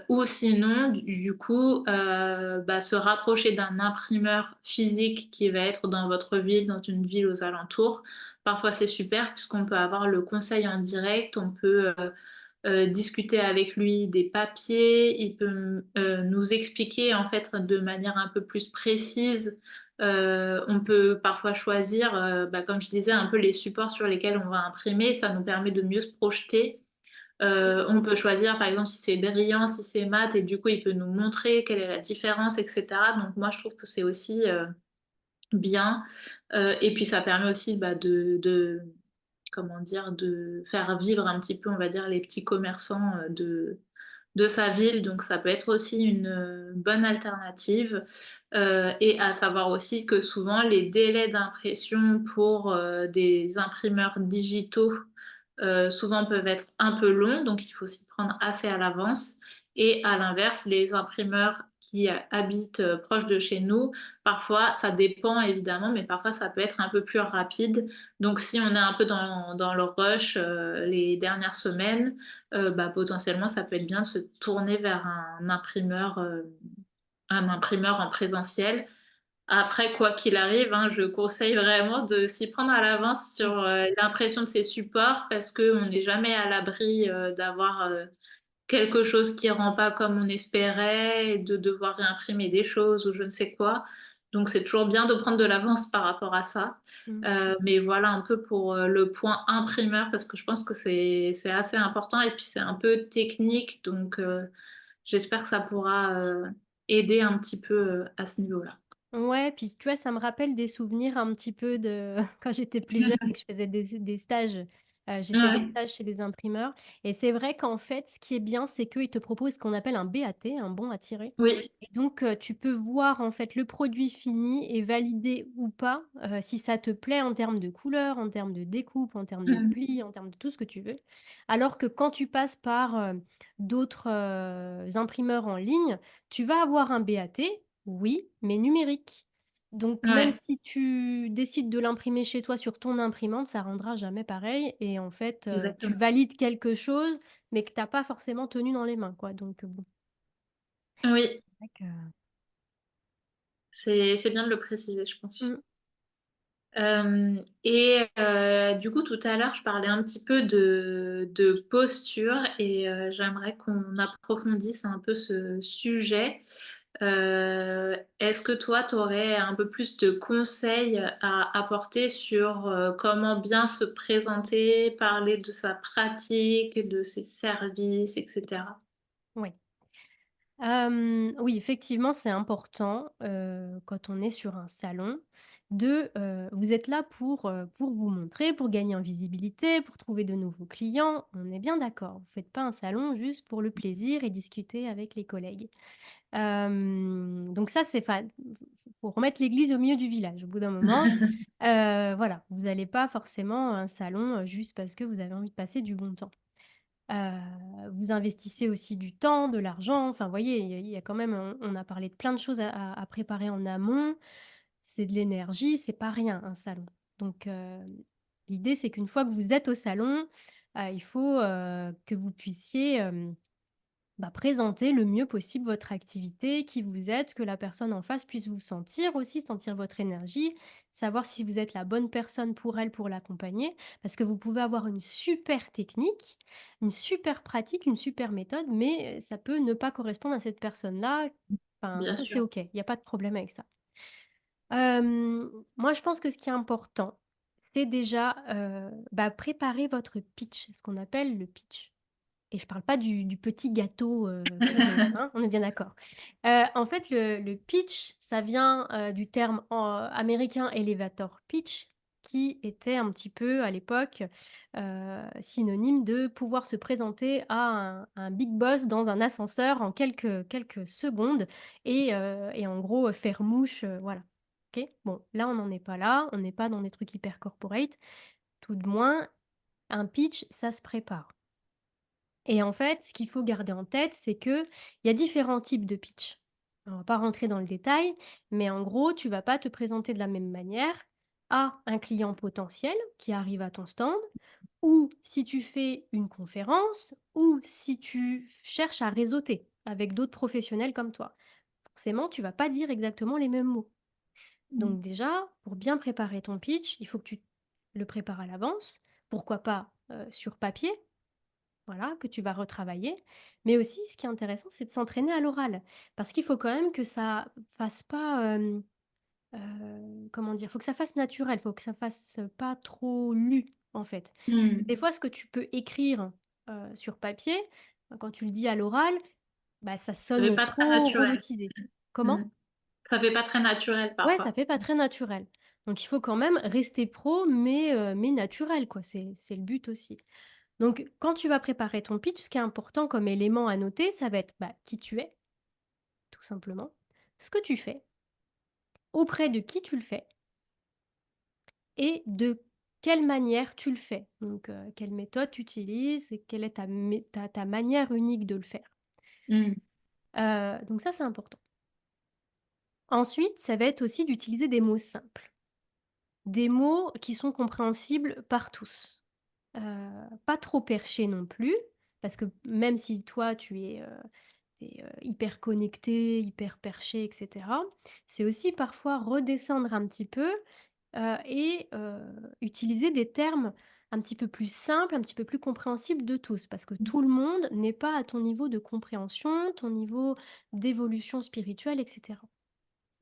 Ou sinon, du coup, bah, se rapprocher d'un imprimeur physique qui va être dans votre ville, dans une ville aux alentours. Parfois, c'est super puisqu'on peut avoir le conseil en direct, on peut, discuter avec lui des papiers, il peut, nous expliquer en fait de manière un peu plus précise. On peut parfois choisir, bah, comme je disais, un peu les supports sur lesquels on va imprimer, ça nous permet de mieux se projeter. On peut choisir par exemple si c'est brillant, si c'est mat et du coup il peut nous montrer quelle est la différence et cetera. Donc moi je trouve que c'est aussi, bien, et puis ça permet aussi, bah, de comment dire? De faire vivre un petit peu, on va dire, les petits commerçants, de sa ville, donc ça peut être aussi une, bonne alternative, et à savoir aussi que souvent les délais d'impression pour, des imprimeurs digitaux, souvent peuvent être un peu longs, donc il faut s'y prendre assez à l'avance et à l'inverse, les imprimeurs qui habitent, proche de chez nous, parfois ça dépend évidemment, mais parfois ça peut être un peu plus rapide. Donc si on est un peu dans le rush, les dernières semaines, bah, potentiellement ça peut être bien de se tourner vers un imprimeur en présentiel. Après, quoi qu'il arrive, hein, je conseille vraiment de s'y prendre à l'avance Mmh. sur, l'impression de ces supports parce qu'on n'est jamais à l'abri, d'avoir, quelque chose qui rend pas comme on espérait et de devoir réimprimer des choses ou je ne sais quoi. Donc c'est toujours bien de prendre de l'avance par rapport à ça. Mmh. Mais voilà un peu pour, le point imprimeur parce que je pense que c'est assez important et puis c'est un peu technique donc j'espère que ça pourra, aider un petit peu, à ce niveau-là. Ouais, puis tu vois, ça me rappelle des souvenirs un petit peu de quand j'étais plus jeune et que je faisais des stages. J'ai fait des Ouais, stages chez des imprimeurs et c'est vrai qu'en fait, ce qui est bien, c'est qu'ils te proposent ce qu'on appelle un BAT, un bon à tirer oui, et donc tu peux voir, en fait, le produit fini et valider ou pas, si ça te plaît en termes de couleur, en termes de découpe, en termes de mmh, plis, en termes de tout ce que tu veux. Alors que quand tu passes par, d'autres, imprimeurs en ligne, tu vas avoir un BAT, oui, mais numérique. Donc même ouais, si tu décides de l'imprimer chez toi sur ton imprimante, ça rendra jamais pareil et en fait, tu exactement. valides quelque chose, mais que tu as pas forcément tenu dans les mains, quoi, donc bon, Oui, c'est vrai que c'est bien de le préciser, je pense. mmh, Et du coup, tout à l'heure, je parlais un petit peu de posture et j'aimerais qu'on approfondisse un peu ce sujet. Est-ce que toi, tu aurais un peu plus de conseils à apporter sur, comment bien se présenter, parler de sa pratique, de ses services et cetera? ouais. Oui, effectivement, c'est important, quand on est sur un salon vous êtes là pour vous montrer, pour gagner en visibilité, pour trouver de nouveaux clients, on est bien d'accord. Vous faites pas un salon juste pour le plaisir et discuter avec les collègues. Donc ça, c'est enfin, faut remettre l'église au milieu du village au bout d'un moment. Voilà, vous allez pas forcément à un salon, juste parce que vous avez envie de passer du bon temps. Vous investissez aussi du temps, de l'argent, enfin, vous voyez, il y a quand même on a parlé de plein de choses à préparer en amont. C'est de l'énergie, c'est pas rien un salon. Donc l'idée, c'est qu'une fois que vous êtes au salon, il faut, que vous puissiez, bah, présenter le mieux possible votre activité, qui vous êtes, que la personne en face puisse vous sentir aussi, sentir votre énergie, savoir si vous êtes la bonne personne pour elle, pour l'accompagner. Parce que vous pouvez avoir une super technique, une super pratique, une super méthode, mais ça peut ne pas correspondre à cette personne-là. Enfin, Bien ça, c'est sûr. OK, il y a pas de problème avec ça. Moi, je pense que ce qui est important, c'est déjà, bah, préparer votre pitch, ce qu'on appelle le pitch. Et je parle pas du petit gâteau, fourré, hein, on est bien d'accord. En fait, le pitch, ça vient, du terme américain elevator pitch, qui était un petit peu à l'époque, synonyme de pouvoir se présenter à un big boss dans un ascenseur en quelques secondes et en gros, faire mouche, voilà. OK? Bon, là, on n'en est pas là, on n'est pas dans des trucs hyper corporate. Tout de moins, un pitch, ça se prépare. Et en fait, ce qu'il faut garder en tête, c'est qu'il y a différents types de pitch. On va pas rentrer dans le détail, mais en gros, tu vas pas te présenter de la même manière à un client potentiel qui arrive à ton stand, ou si tu fais une conférence, ou si tu cherches à réseauter avec d'autres professionnels comme toi. Forcément, tu vas pas dire exactement les mêmes mots. Mmh. Donc déjà, pour bien préparer ton pitch, il faut que tu le prépares à l'avance, pourquoi pas, sur papier, voilà, que tu vas retravailler. Mais aussi, ce qui est intéressant, c'est de s'entraîner à l'oral. Parce qu'il faut quand même que ça fasse pas, comment dire? Faut que ça fasse naturel, faut que ça fasse, pas trop lu, en fait. Parce que Mmh. des fois, ce que tu peux écrire, sur papier, quand tu le dis à l'oral, bah, ça Ça fait sonne pas très trop naturel. robotisé. Mmh. Comment? Ça fait pas très naturel Ouais, ça parfois. fait pas très naturel. Donc il faut quand même rester pro, mais naturel, quoi. C'est le but aussi. Donc quand tu vas préparer ton pitch, ce qui est important comme élément à noter, ça va être, bah, qui tu es, tout simplement, ce que tu fais, auprès de qui tu le fais et de quelle manière tu le fais. Donc quelle méthode tu utilises et quelle est ta manière unique de le faire. Mmh. Donc ça, c'est important. Ensuite, ça va être aussi d'utiliser des mots simples, des mots qui sont compréhensibles par tous. Pas trop perché non plus, parce que même si toi tu es hyper connecté, hyper perché et cetera, c'est aussi parfois redescendre un petit peu, utiliser des termes un petit peu plus simples, un petit peu plus compréhensibles de tous. Parce que tout le monde n'est pas à ton niveau de compréhension, ton niveau d'évolution spirituelle et cetera.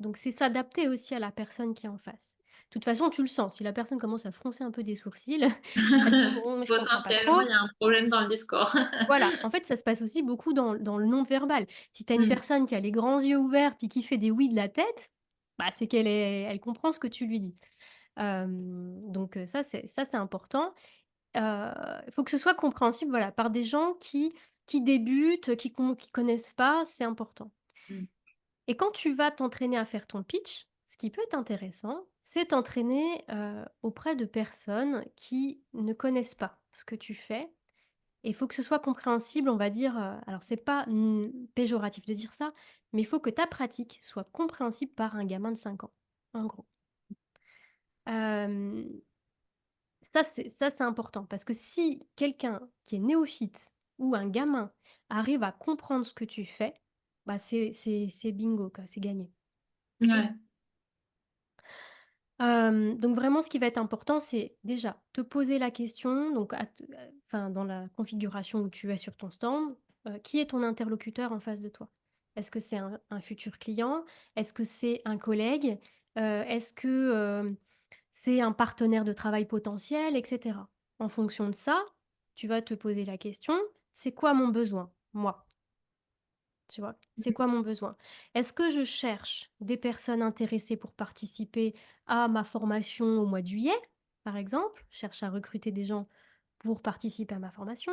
Donc c'est s'adapter aussi à la personne qui est en face. De toute façon, tu le sens, si la personne commence à froncer un peu des sourcils, à dire: «Bon, je comprends pas Potentiellement, trop». il y a un problème dans le discours. Voilà, en fait, ça se passe aussi beaucoup dans le non-verbal. Si tu as une Mmh. personne qui a les grands yeux ouverts, puis qui fait des oui de la tête, bah, c'est elle comprend ce que tu lui dis. Donc ça c'est important. Il faut que ce soit compréhensible, voilà, par des gens qui débutent, qui connaissent pas, c'est important. Mmh. Et quand tu vas t'entraîner à faire ton pitch, ce qui peut être intéressant, c'est t'entraîner, auprès de personnes qui ne connaissent pas ce que tu fais. Et il faut que ce soit compréhensible, on va dire, alors c'est pas, péjoratif de dire ça, mais il faut que ta pratique soit compréhensible par un gamin de 5 ans, en gros. Hem, ça c'est important parce que si quelqu'un qui est néophyte ou un gamin arrive à comprendre ce que tu fais, bah, c'est bingo quoi, c'est gagné. OK? Ouais. Donc vraiment ce qui va être important, c'est déjà te poser la question, donc enfin dans la configuration où tu es sur ton stand, qui est ton interlocuteur en face de toi? Est-ce que c'est un futur client? Est-ce que c'est un collègue? Est-ce que, c'est un partenaire de travail potentiel et cetera? En fonction de ça, tu vas te poser la question: «C'est quoi mon besoin, moi?» Tu vois? C'est quoi mon besoin? Est-ce que je cherche des personnes intéressées pour participer à ma formation au mois de juillet, par exemple? Je cherche à recruter des gens pour participer à ma formation.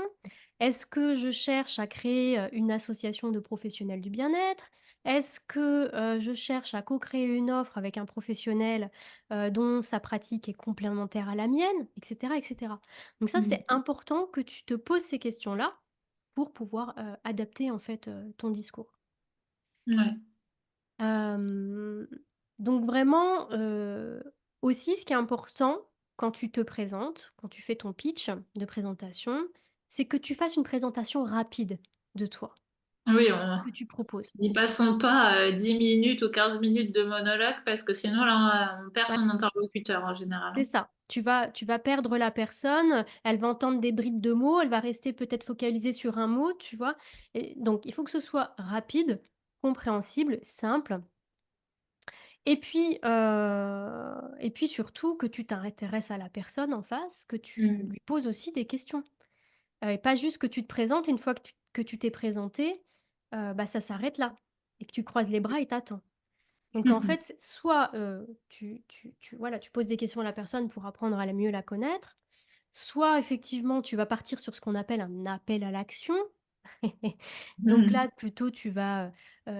Est-ce que je cherche à créer, une association de professionnels du bien-être? Est-ce que, je cherche à co-créer une offre avec un professionnel, dont sa pratique est complémentaire à la mienne? Et cetera, et cetera. Donc ça, Mmh. c'est important que tu te poses ces questions-là pour pouvoir, adapter en fait, ton discours. Ouais. Hem, donc vraiment, aussi ce qui est important quand tu te présentes, quand tu fais ton pitch de présentation, c'est que tu fasses une présentation rapide de toi, Oui, on que tu proposes. n'y passons pas, 10 minutes ou 15 minutes de monologue parce que sinon là, on perd Ouais, son interlocuteur en général, c'est hein. ça. Tu vas perdre la personne, elle va entendre des brides de mots, elle va rester peut-être focalisée sur un mot, tu vois? Et donc il faut que ce soit rapide, compréhensible, simple. Et puis surtout que tu t'intéresses à la personne en face, que tu Mmh. lui poses aussi des questions. Et pas juste que tu te présentes, une fois que tu t'es présenté, bah, ça s'arrête là et que tu croises les bras et t'attends. Donc en fait, soit, voilà, tu poses des questions à la personne pour apprendre à la mieux la connaître, soit effectivement tu vas partir sur ce qu'on appelle un appel à l'action. Donc Mmh. là, plutôt, tu vas,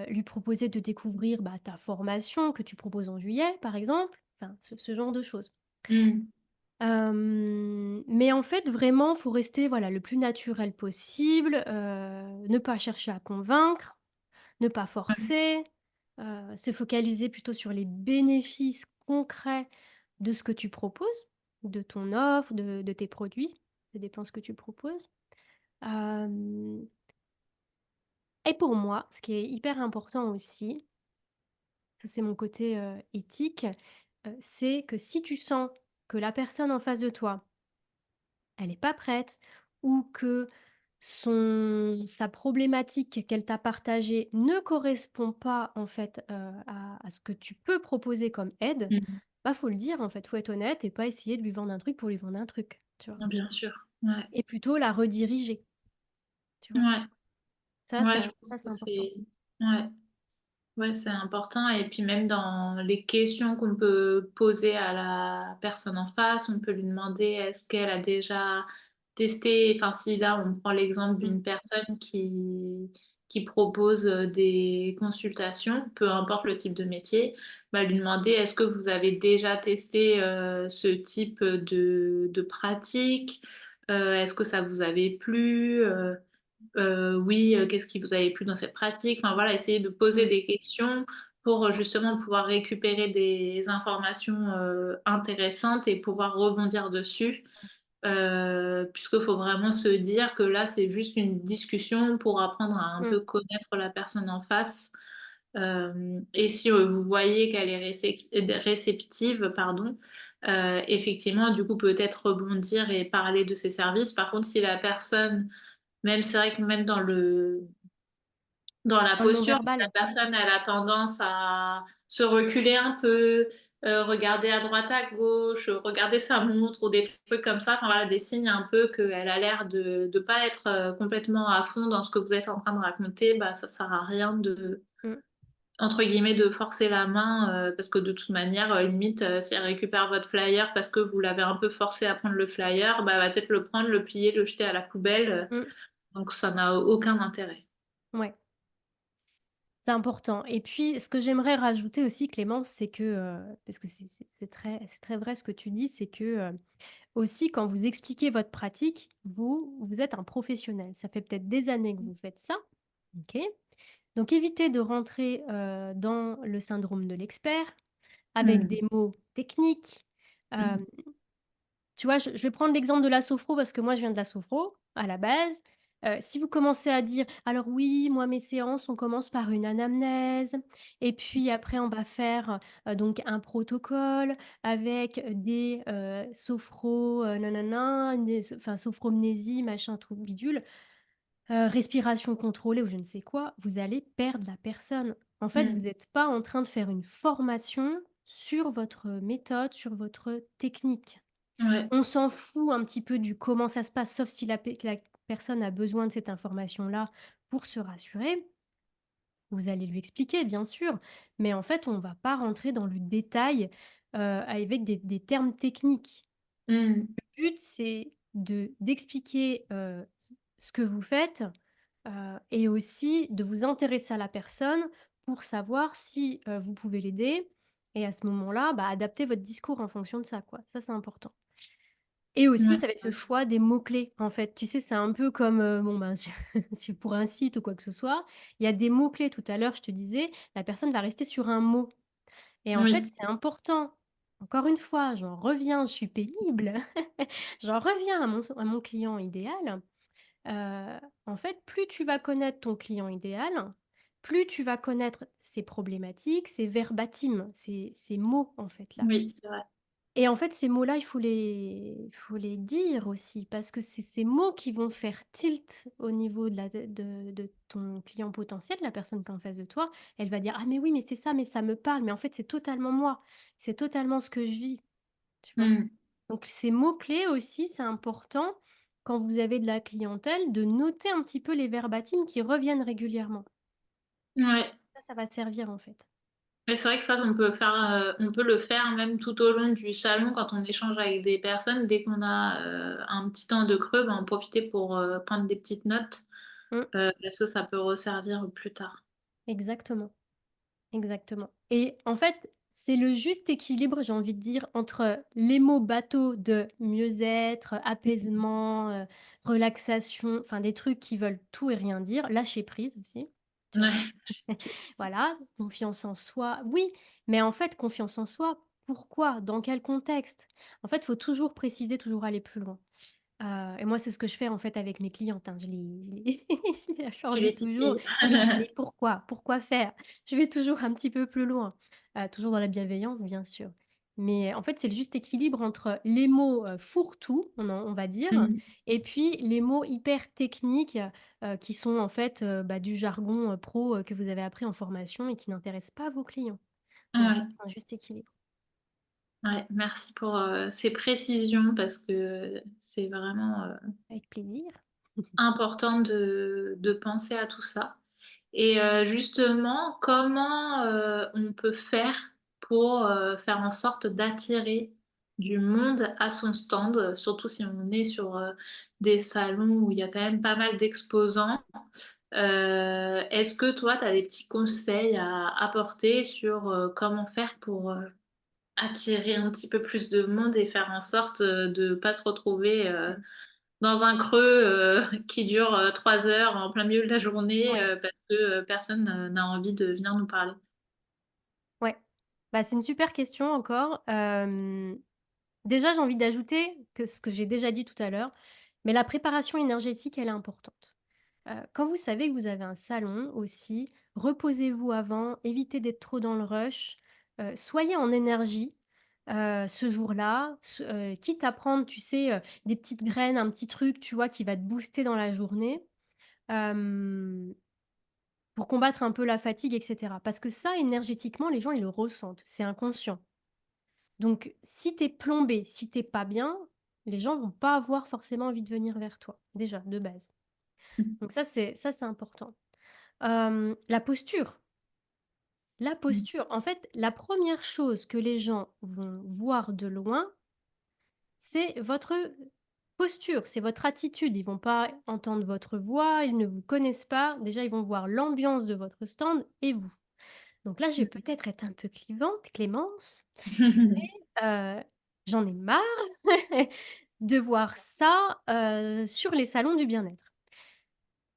lui proposer de découvrir, bah, ta formation que tu proposes en juillet, par exemple, enfin, ce genre de choses. Mmh. Mais en fait, vraiment, faut rester, voilà, le plus naturel possible, ne pas chercher à convaincre, ne pas Ouais. forcer. se focaliser plutôt sur les bénéfices concrets de ce que tu proposes, de ton offre, de tes produits, ça dépend ce que tu proposes. Hem et pour moi, ce qui est hyper important aussi, ça c'est mon côté, éthique, c'est que si tu sens que la personne en face de toi, elle est pas prête ou que sa problématique qu'elle t'a partagée ne correspond pas en fait, à ce que tu peux proposer comme aide, Mmh. bah, faut le dire en fait, faut être honnête et pas essayer de lui vendre un truc pour lui vendre un truc, tu vois? Bien sûr. Ouais. Et plutôt la rediriger, tu vois? Ouais. Ouais, je pense Ça c'est que important. c'est ouais. Ouais, c'est important et puis même dans les questions qu'on peut poser à la personne en face, on peut lui demander est-ce qu'elle a déjà testé enfin, si là, on prend l'exemple Mmh, d'une personne qui propose, des consultations, peu importe le type de métier, bah, lui demander: «Est-ce que vous avez déjà testé, ce type, de pratique? Est-ce que ça vous avait plu?» Oui, qu'est-ce qui vous avait plu dans cette pratique? Enfin voilà, essayer de poser mmh, des questions pour, justement pouvoir récupérer des informations, intéressantes et pouvoir rebondir dessus. Puisqu'il faut vraiment se dire que là, c'est juste une discussion pour apprendre à un mmh, peu connaître la personne en face. Et si, vous voyez qu'elle est réceptive, pardon, effectivement, du coup, peut-être rebondir et parler de ses services. Par contre, si la personne même c'est vrai que même dans la dans le posture, si la non-verbal. personne elle a tendance à se reculer un peu, regarder à droite, à gauche, regarder sa montre ou des trucs comme ça, enfin voilà, des signes un peu qu'elle a l'air de pas être, complètement à fond dans ce que vous êtes en train de raconter, bah, ça sert à rien de Mmh, entre guillemets, «de forcer la main», parce que de toute manière, limite, si elle récupère votre flyer parce que vous l'avez un peu forcée à prendre le flyer, bah, elle va peut-être le prendre, le plier, le jeter à la poubelle, mmh, donc ça n'a aucun intérêt. ouais. C'est important et puis ce que j'aimerais rajouter aussi Clémence, c'est que, parce que c'est très vrai ce que tu dis, c'est que, aussi quand vous expliquez votre pratique, vous êtes un professionnel. Ça fait peut-être des années que vous faites ça, OK? Donc évitez de rentrer, dans le syndrome de l'expert avec Mmh. des mots techniques. Mmh. Tu vois, je vais prendre l'exemple de la sophro parce que moi je viens de la sophro, à la base. Si vous commencez à dire: «Alors oui, moi mes séances, on commence par une anamnèse et puis après on va faire, donc un protocole avec des, sophro, nanana, enfin sophromnésie, machin truc bidule, respiration contrôlée» ou je ne sais quoi, vous allez perdre la personne. En fait, Mmh. vous êtes pas en train de faire une formation sur votre méthode, sur votre technique. Ouais. On s'en fout un petit peu du comment ça se passe, sauf si la personne a besoin de cette information-là pour se rassurer. Vous allez lui expliquer, bien sûr, mais en fait, on va pas rentrer dans le détail, avec des termes techniques. Mmh. Le but, c'est d'expliquer, ce que vous faites, et aussi de vous intéresser à la personne pour savoir si, vous pouvez l'aider et à ce moment-là, bah, adapter votre discours en fonction de ça, quoi. Ça, c'est important. Et aussi, Ouais. ça va être le choix des mots-clés, en fait. Tu sais, c'est un peu comme, bon, ben, si pour un site ou quoi que ce soit, il y a des mots-clés. Tout à l'heure, je te disais, la personne va rester sur un mot et en fait, Oui. c'est important. Encore une fois, j'en reviens, je suis pénible. J'en reviens à mon client idéal. En fait, plus tu vas connaître ton client idéal, plus tu vas connaître ses problématiques, ses verbatim, ses mots, en fait, là. Oui, c'est vrai. Et en fait, ces mots-là, il faut les dire aussi parce que c'est ces mots qui vont faire tilt au niveau de ton client potentiel, la personne qui est en face de toi. Elle va dire: «Ah mais oui, mais c'est ça, mais ça me parle, mais en fait, c'est totalement moi. C'est totalement ce que je vis», tu vois? Mmh. Donc ces mots-clés aussi, c'est important quand vous avez de la clientèle de noter un petit peu les verbatims qui reviennent régulièrement. Ouais. Ça va servir en fait. Mais c'est vrai que ça, on peut le faire même tout au long du salon quand on échange avec des personnes. Dès qu'on a, un petit temps de creux, ben, en profiter pour, prendre des petites notes, Mmh, parce que ça peut resservir plus tard. exactement. Exactement et en fait, c'est le juste équilibre, j'ai envie de dire, entre les mots bateaux de mieux-être, apaisement, relaxation, enfin des trucs qui veulent tout et rien dire, lâcher prise aussi tu vois? Ouais. Voilà, confiance en soi, oui, mais en fait, confiance en soi, pourquoi? Dans quel contexte? En fait, il faut toujours préciser, toujours aller plus loin. Et moi, c'est ce que je fais, en fait, avec mes clientes, hein. Je leur Tu dis les toujours: titilles. «Non mais pourquoi? Pourquoi faire?» Je vais toujours un petit peu plus loin, toujours dans la bienveillance, bien sûr. Mais en fait, c'est le juste équilibre entre les mots, fourre-tout, on va dire, Mmh. et puis les mots hyper techniques, qui sont en fait, bah, du jargon, pro, que vous avez appris en formation et qui n'intéressent pas vos clients. Donc Ouais, c'est un juste équilibre. ouais, merci pour, ces précisions parce que c'est vraiment, Avec plaisir. important de penser à tout ça. Et justement, comment, on peut faire pour, faire en sorte d'attirer du monde à son stand? Surtout si on est sur, des salons où il y a quand même pas mal d'exposants. Est-ce que toi, tu as des petits conseils à apporter sur, comment faire pour, attirer un petit peu plus de monde et faire en sorte, de pas se retrouver, dans un creux, qui dure, 3 heures en plein milieu de la journée, Ouais, parce que, personne, n'a envie de venir nous parler. ouais. Bah, c'est une super question encore. Déjà, j'ai envie d'ajouter que ce que j'ai déjà dit tout à l'heure, mais la préparation énergétique, elle est importante. Quand vous savez que vous avez un salon aussi, reposez-vous avant, évitez d'être trop dans le rush, soyez en énergie, ce jour-là, quitte à prendre, tu sais, des petites graines, un petit truc, tu vois, qui va te booster dans la journée, hem, pour combattre un peu la fatigue et cetera. Parce que ça, énergétiquement, les gens, ils le ressentent, c'est inconscient. Donc si tu es plombé, si tu es pas bien, les gens vont pas avoir forcément envie de venir vers toi, déjà, de base. Mmh. Donc ça c'est important. La posture. La Mmh. posture, en fait, la première chose que les gens vont voir de loin, c'est votre posture, c'est votre attitude. Ils vont pas entendre votre voix, ils ne vous connaissent pas. Déjà, ils vont voir l'ambiance de votre stand et vous. Donc là, je vais peut-être être un peu clivante, Clémence, Heu, j'en ai marre de voir ça, sur les salons du bien-être.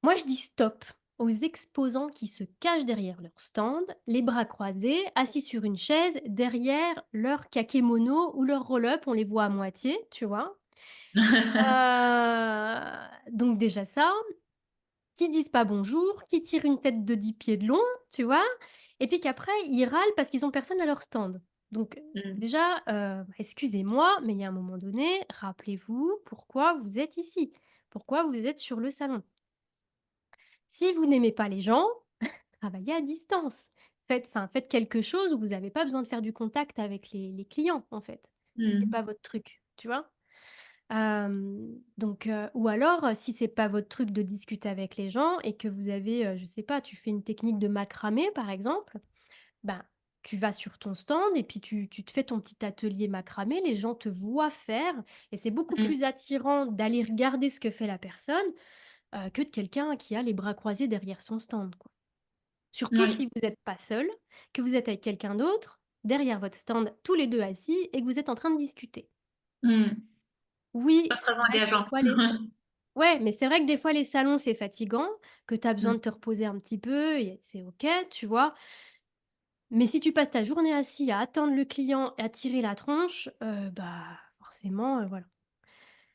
Moi, je dis stop aux exposants qui se cachent derrière leur stand, les bras croisés, assis sur une chaise, derrière leur kakémono ou leur roll-up, on les voit à moitié, tu vois? Donc déjà ça, qui disent pas bonjour, qui tirent une tête de 10 pieds de long, tu vois? Et puis qu'après ils râlent parce qu'ils ont personne à leur stand. Donc Mmh. déjà, excusez-moi, mais il y a un moment donné, rappelez-vous pourquoi vous êtes ici, pourquoi vous êtes sur le salon. Si vous n'aimez pas les gens, travaillez à distance. Faites quelque chose où vous avez pas besoin de faire du contact avec les clients, en fait, si c'est Mmh. pas votre truc, tu vois? Ou alors, si c'est pas votre truc de discuter avec les gens et que vous avez, je sais pas, tu fais une technique de macramé, par exemple, ben, tu vas sur ton stand et puis tu te fais ton petit atelier macramé, les gens te voient faire et c'est beaucoup Mmh. plus attirant d'aller regarder ce que fait la personne, que de quelqu'un qui a les bras croisés derrière son stand, quoi. Surtout Oui. si vous êtes pas seul, que vous êtes avec quelqu'un d'autre, derrière votre stand, tous les 2 assis et que vous êtes en train de discuter. Mmh. Oui, Pas c'est très vrai que des engageant. fois les Ouais, mais c'est vrai que des fois les salons, c'est fatigant, que tu as besoin Mmh. de te reposer un petit peu et c'est OK, tu vois? Mais si tu passes ta journée assis à attendre le client et à tirer la tronche, bah, forcément, voilà.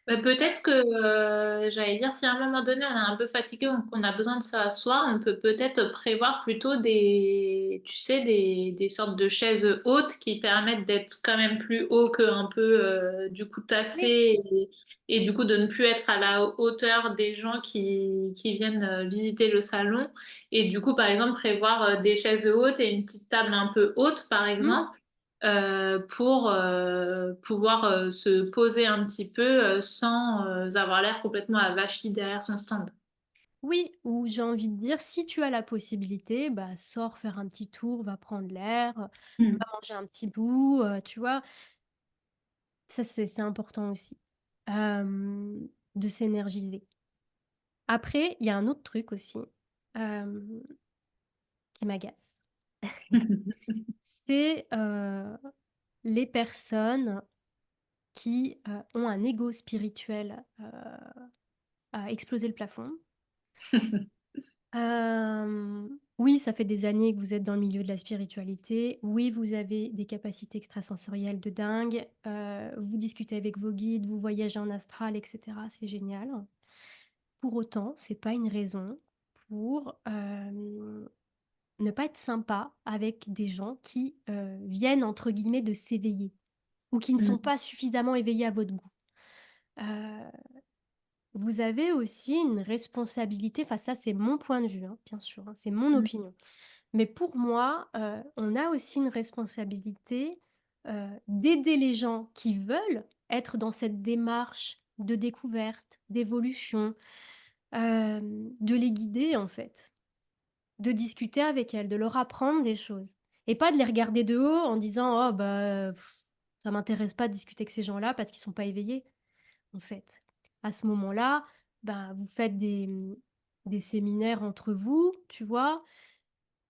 Bah, peut-être que, j'allais dire, si à un moment donné, on est un peu fatigué ou qu'on a besoin de s'asseoir, on peut peut-être prévoir plutôt des tu sais, des sortes de chaises hautes qui permettent d'être quand même plus haut qu'un peu, du coup Oui. tassé et du coup de ne plus être à la hauteur des gens qui viennent, visiter le salon et du coup, par exemple, prévoir, des chaises hautes et une petite table un peu haute, par Mmh. exemple. Pour, pouvoir, se poser un petit peu, sans, avoir l'air complètement avachi derrière son stand. Oui, ou j'ai envie de dire, si tu as la possibilité, bah, sors faire un petit tour, va prendre l'air, Mmh. va manger un petit bout, tu vois? Ça, c'est important aussi, de s'énergiser. Après, il y a un autre truc aussi, hem, qui m'agace. C'est, les personnes qui, ont un ego spirituel, à exploser le plafond. Oui, ça fait des années que vous êtes dans le milieu de la spiritualité. Oui, vous avez des capacités extrasensorielles de dingue. Vous discutez avec vos guides, vous voyagez en astral, et cetera. C'est génial. Pour autant, c'est pas une raison pour, ne pas être sympa avec des gens qui, viennent entre guillemets «de s'éveiller» ou qui ne sont Mmh. pas suffisamment éveillés à votre goût. Heu, Vous avez aussi une responsabilité, enfin ça c'est mon point de vue, hein, bien sûr, hein, c'est mon Mmh. opinion. Mais pour moi, on a aussi une responsabilité, d'aider les gens qui veulent être dans cette démarche de découverte, d'évolution, de les guider en fait, de discuter avec elles, de leur apprendre des choses et pas de les regarder de haut en disant: «Oh bah, ça m'intéresse pas de discuter avec ces gens-là parce qu'ils sont pas éveillés». En fait. À ce moment-là, bah, vous faites des séminaires entre vous, tu vois?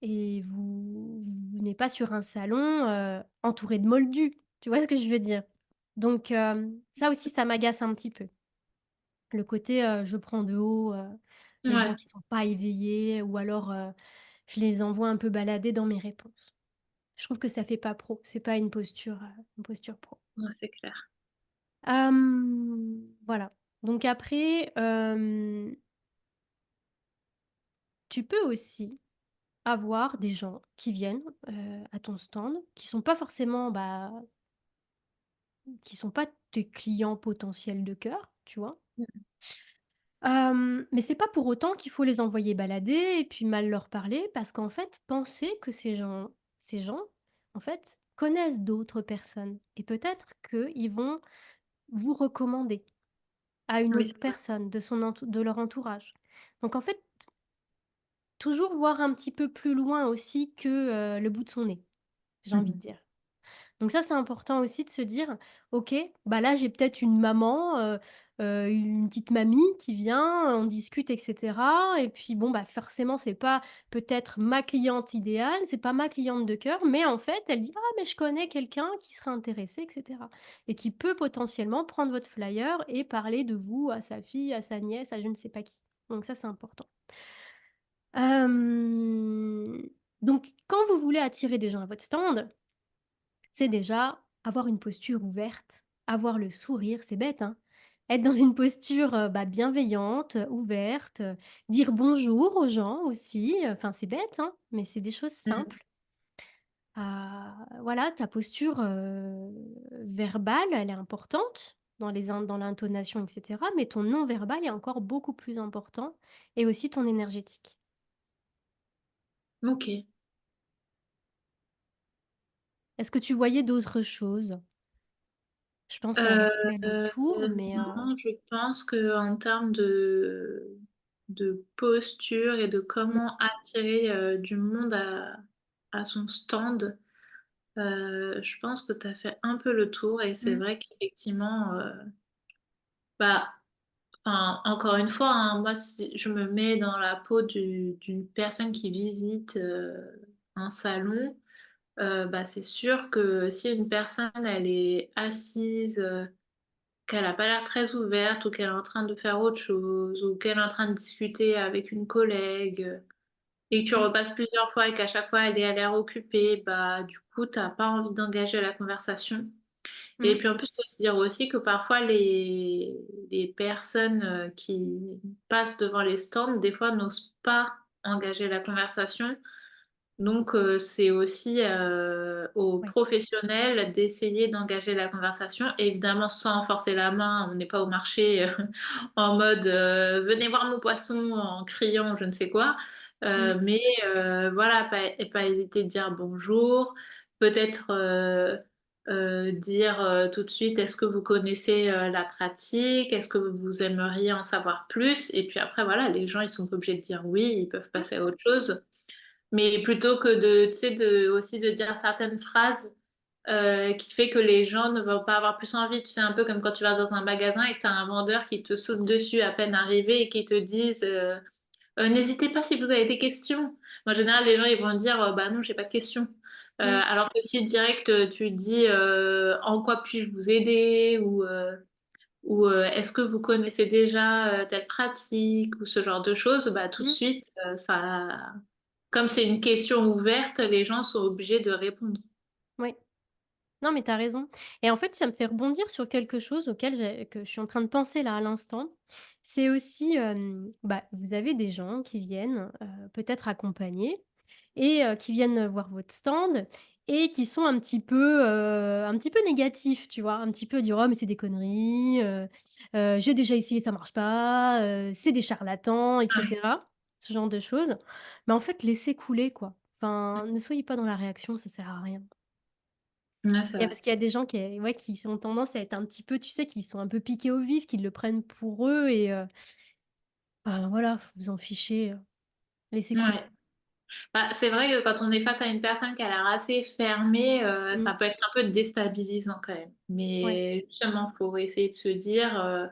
Et vous venez pas sur un salon, entouré de moldus. Tu vois ce que je veux dire? Donc ça aussi, ça m'agace un petit peu. Le côté, je prends de haut, les gens Ouais, qui sont pas éveillés ou alors, je les envoie un peu balader dans mes réponses. Je trouve que ça fait pas pro, c'est pas une posture pro. ouais, c'est clair. Voilà. Donc après, tu peux aussi avoir des gens qui viennent, à ton stand, qui sont pas forcément, bah, qui sont pas tes clients potentiels de cœur, tu vois? Mmh. Mais c'est pas pour autant qu'il faut les envoyer balader et puis mal leur parler parce qu'en fait, pensez que ces gens, en fait, connaissent d'autres personnes et peut-être qu'ils vont vous recommander à une Oui, autre c'est vrai. personne de leur entourage. Donc en fait, toujours voir un petit peu plus loin aussi que, le bout de son nez, j'ai envie de Mmh. dire. Donc ça, c'est important aussi de se dire: «OK, bah, là, j'ai peut-être une maman, une petite mamie qui vient, on discute et cetera et puis bon, bah, forcément, c'est pas peut-être ma cliente idéale, c'est pas ma cliente de cœur, mais en fait, elle dit: "Ah, mais je connais quelqu'un qui serait intéressé" et cetera et qui peut potentiellement prendre votre flyer et parler de vous à sa fille, à sa nièce, à je ne sais pas qui. Donc ça, c'est important. Hem, donc quand vous voulez attirer des gens à votre stand, c'est déjà avoir une posture ouverte, avoir le sourire, c'est bête, hein? Être dans une posture, bah, bienveillante, ouverte, dire bonjour aux gens aussi, enfin c'est bête, hein, mais c'est des choses Mmh. simples. Voilà, ta posture, verbale, elle est importante dans l'intonation et cetera, mais ton non verbal est encore beaucoup plus important et aussi ton énergétique. OK. Est-ce que tu voyais d'autres choses? Je pense Heu, avoir fait le tour, mais non, je pense qu'en termes de posture et de mmh, comment attirer, du monde à son stand, je pense que tu as fait un peu le tour et c'est mmh, vrai qu'effectivement, bah, enfin, encore une fois, hein, moi, si je me mets dans la peau d'une personne qui visite, un salon, bah, c'est sûr que si une personne, elle est assise, qu'elle a pas l'air très ouverte ou qu'elle est en train de faire autre chose ou qu'elle est en train de discuter avec une collègue, et que tu mmh, repasses plusieurs fois et qu'à chaque fois elle a l'air occupée, bah, du coup, tu as pas envie d'engager la conversation. Et mmh, puis en plus, faut se dire aussi que parfois les personnes, qui passent devant les stands, des fois n'osent pas engager la conversation. Donc c'est aussi, aux ouais. professionnels d'essayer d'engager la conversation, évidemment sans forcer la main. On n'est pas au marché, en mode, «Venez voir mon poisson» en criant je ne sais quoi, Mmh, mais voilà, pas hésiter de dire bonjour, peut-être, dire, tout de suite: «Est-ce que vous connaissez, la pratique? Est-ce que vous aimeriez en savoir plus?» Et puis après voilà, les gens ils sont pas obligés de dire oui, ils peuvent mmh, passer à autre chose. Mais plutôt que de tu sais, aussi de dire certaines phrases, qui fait que les gens ne vont pas avoir plus envie. Tu sais, un peu comme quand tu vas dans un magasin et que tu as un vendeur qui te saute dessus à peine arrivé et qui te disent, «N'hésitez pas si vous avez des questions». En général, les gens, ils vont dire, «Bah non, j'ai pas de questions». mmh, Alors que si direct, tu dis, «En quoi puis-je vous aider?» ou «Est-ce que vous connaissez déjà, telle pratique?» ou ce genre de choses, bah, tout de mmh. suite, ça comme c'est une question ouverte, les gens sont obligés de répondre. Oui. Non, mais tu as raison et en fait, ça me fait rebondir sur quelque chose auquel que je suis en train de penser là, à l'instant. C'est aussi, bah, vous avez des gens qui viennent, peut-être accompagnés et qui viennent voir votre stand et qui sont un petit peu négatifs, tu vois? Un petit peu dire: «Oh mais c'est des conneries, j'ai déjà essayé, ça marche pas, c'est des charlatans» et Ouais, cetera. Ce genre de choses. Mais en fait, laissez couler, quoi. Enfin, ne soyez pas dans la réaction, ça sert à rien. ouais, c'est vrai. Parce qu'il y a des gens qui ouais, qui ont tendance à être un petit peu, tu sais, qui sont un peu piqués au vif, qui le prennent pour eux et bah, voilà, faut vous en ficher, laissez couler. Ouais. Bah, c'est vrai que quand on est face à une personne qui a l'air assez fermée, Mmh. ça peut être un peu déstabilisant quand même. Ouais. Mais justement, faut essayer de se dire,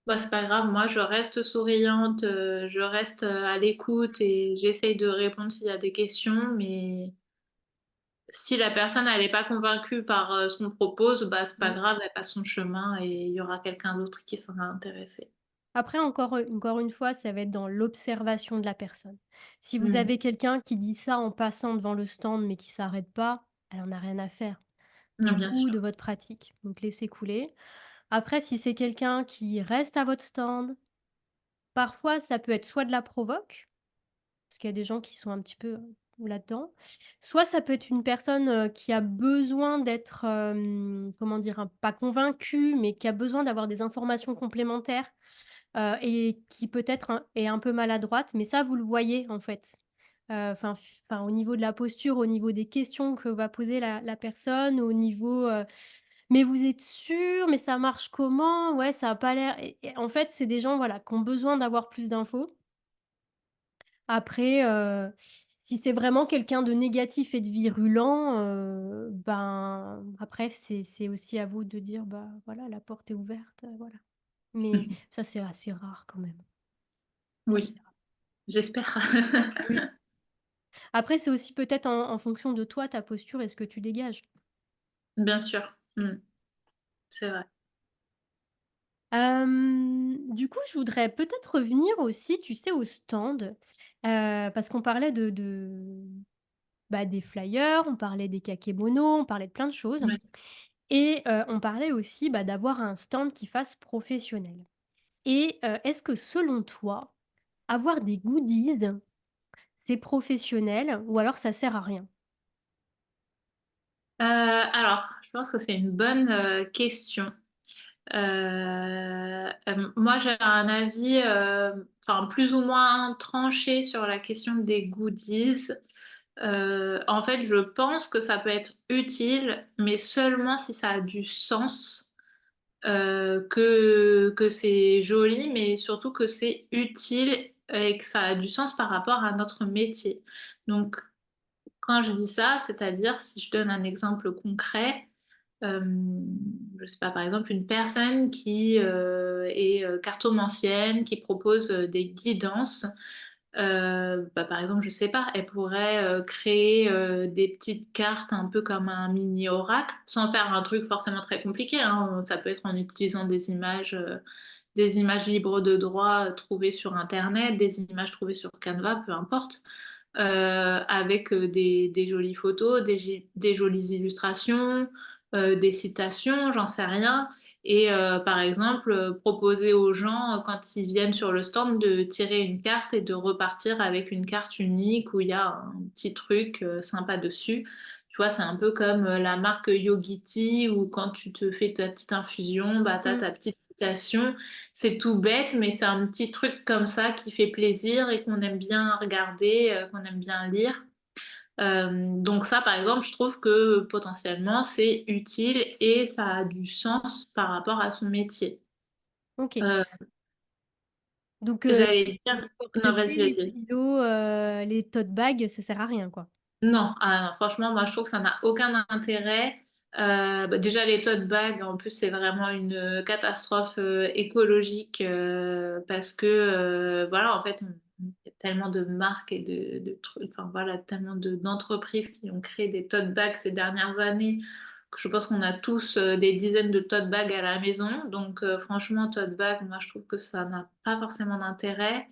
«Bah, c'est pas grave, moi je reste souriante, je reste, à l'écoute et j'essaye de répondre s'il y a des questions, mais si la personne elle est pas convaincue par, ce qu'on propose, bah, c'est pas Mmh. grave, elle passe son chemin et il y aura quelqu'un d'autre qui sera intéressé». Après encore une fois, ça va être dans l'observation de la personne. Si vous Mmh. avez quelqu'un qui dit ça en passant devant le stand, mais qui s'arrête pas, elle en a rien à faire de Bien vous, sûr. de votre pratique, donc laissez couler. Après, si c'est quelqu'un qui reste à votre stand, parfois ça peut être soit de la provoque. Parce qu'il y a des gens qui sont un petit peu, là-dedans. Soit ça peut être une personne, qui a besoin d'être, comment dire? Pas convaincue, mais qui a besoin d'avoir des informations complémentaires, et qui peut-être est un peu maladroite, mais ça, vous le voyez, en fait. Enfin, au niveau de la posture, au niveau des questions que va poser la personne, au niveau, «Mais vous êtes sûr? Mais ça marche comment? Ouais, ça a pas l'air» et en fait, c'est des gens, voilà, qui ont besoin d'avoir plus d'infos. Après, si c'est vraiment quelqu'un de négatif et de virulent, ben, après c'est aussi à vous de dire: «Bah, voilà, la porte est ouverte», voilà. Mais ça, c'est assez rare quand même. C'est Oui, assez rare. j'espère. Oui. Après, c'est aussi peut-être en fonction de toi, ta posture et ce que tu dégages. Bien sûr. Mmh. C'est vrai. Du coup, je voudrais peut-être revenir aussi, tu sais, au stand, parce qu'on parlait bah, des flyers, on parlait des kakémonos, on parlait de plein de choses. Ouais. Et on parlait aussi, bah, d'avoir un stand qui fasse professionnel. Et est-ce que selon toi, avoir des goodies, c'est professionnel ou alors ça sert à rien? Alors, je pense que c'est une bonne, question. Moi, j'ai un avis, enfin, plus ou moins tranché sur la question des goodies. En fait, je pense que ça peut être utile, mais seulement si ça a du sens, que c'est joli, mais surtout que c'est utile et que ça a du sens par rapport à notre métier. Donc quand je dis ça, c'est-à-dire si je donne un exemple concret, je sais pas, par exemple, une personne qui, est, cartomancienne, qui propose, des guidances, bah, par exemple, je sais pas, elle pourrait, créer, des petites cartes un peu comme un mini oracle, sans faire un truc forcément très compliqué, hein. Ça peut être en utilisant des images libres de droit, trouvées sur internet, des images trouvées sur Canva, peu importe, avec, des jolies photos, des jolies illustrations, des citations, j'en sais rien et par exemple, proposer aux gens, quand ils viennent sur le stand, de tirer une carte et de repartir avec une carte unique où il y a un petit truc, sympa dessus. Tu vois, c'est un peu comme, la marque Yogiti où quand tu te fais ta petite infusion, bah, tu as Mmh. ta petite citation. C'est tout bête, mais c'est un petit truc comme ça qui fait plaisir et qu'on aime bien regarder, qu'on aime bien lire. Donc ça, par exemple, je trouve que potentiellement, c'est utile et ça a du sens par rapport à son métier. OK. Heu, Donc J'allais les dire non, vas-y, porte-clés, les vas-y. stylos, les tote bags, ça sert à rien, quoi? Non, ah non, franchement, moi, je trouve que ça n'a aucun intérêt. Bah, déjà, les tote bags, en plus, c'est vraiment une, catastrophe, écologique, parce que, voilà, en fait, il y a tellement de marques et de trucs, enfin, voilà, tellement d'entreprises qui ont créé des tote bags ces dernières années, que je pense qu'on a tous, des dizaines de tote bags à la maison. Donc franchement, tote bag, moi, je trouve que ça n'a pas forcément d'intérêt.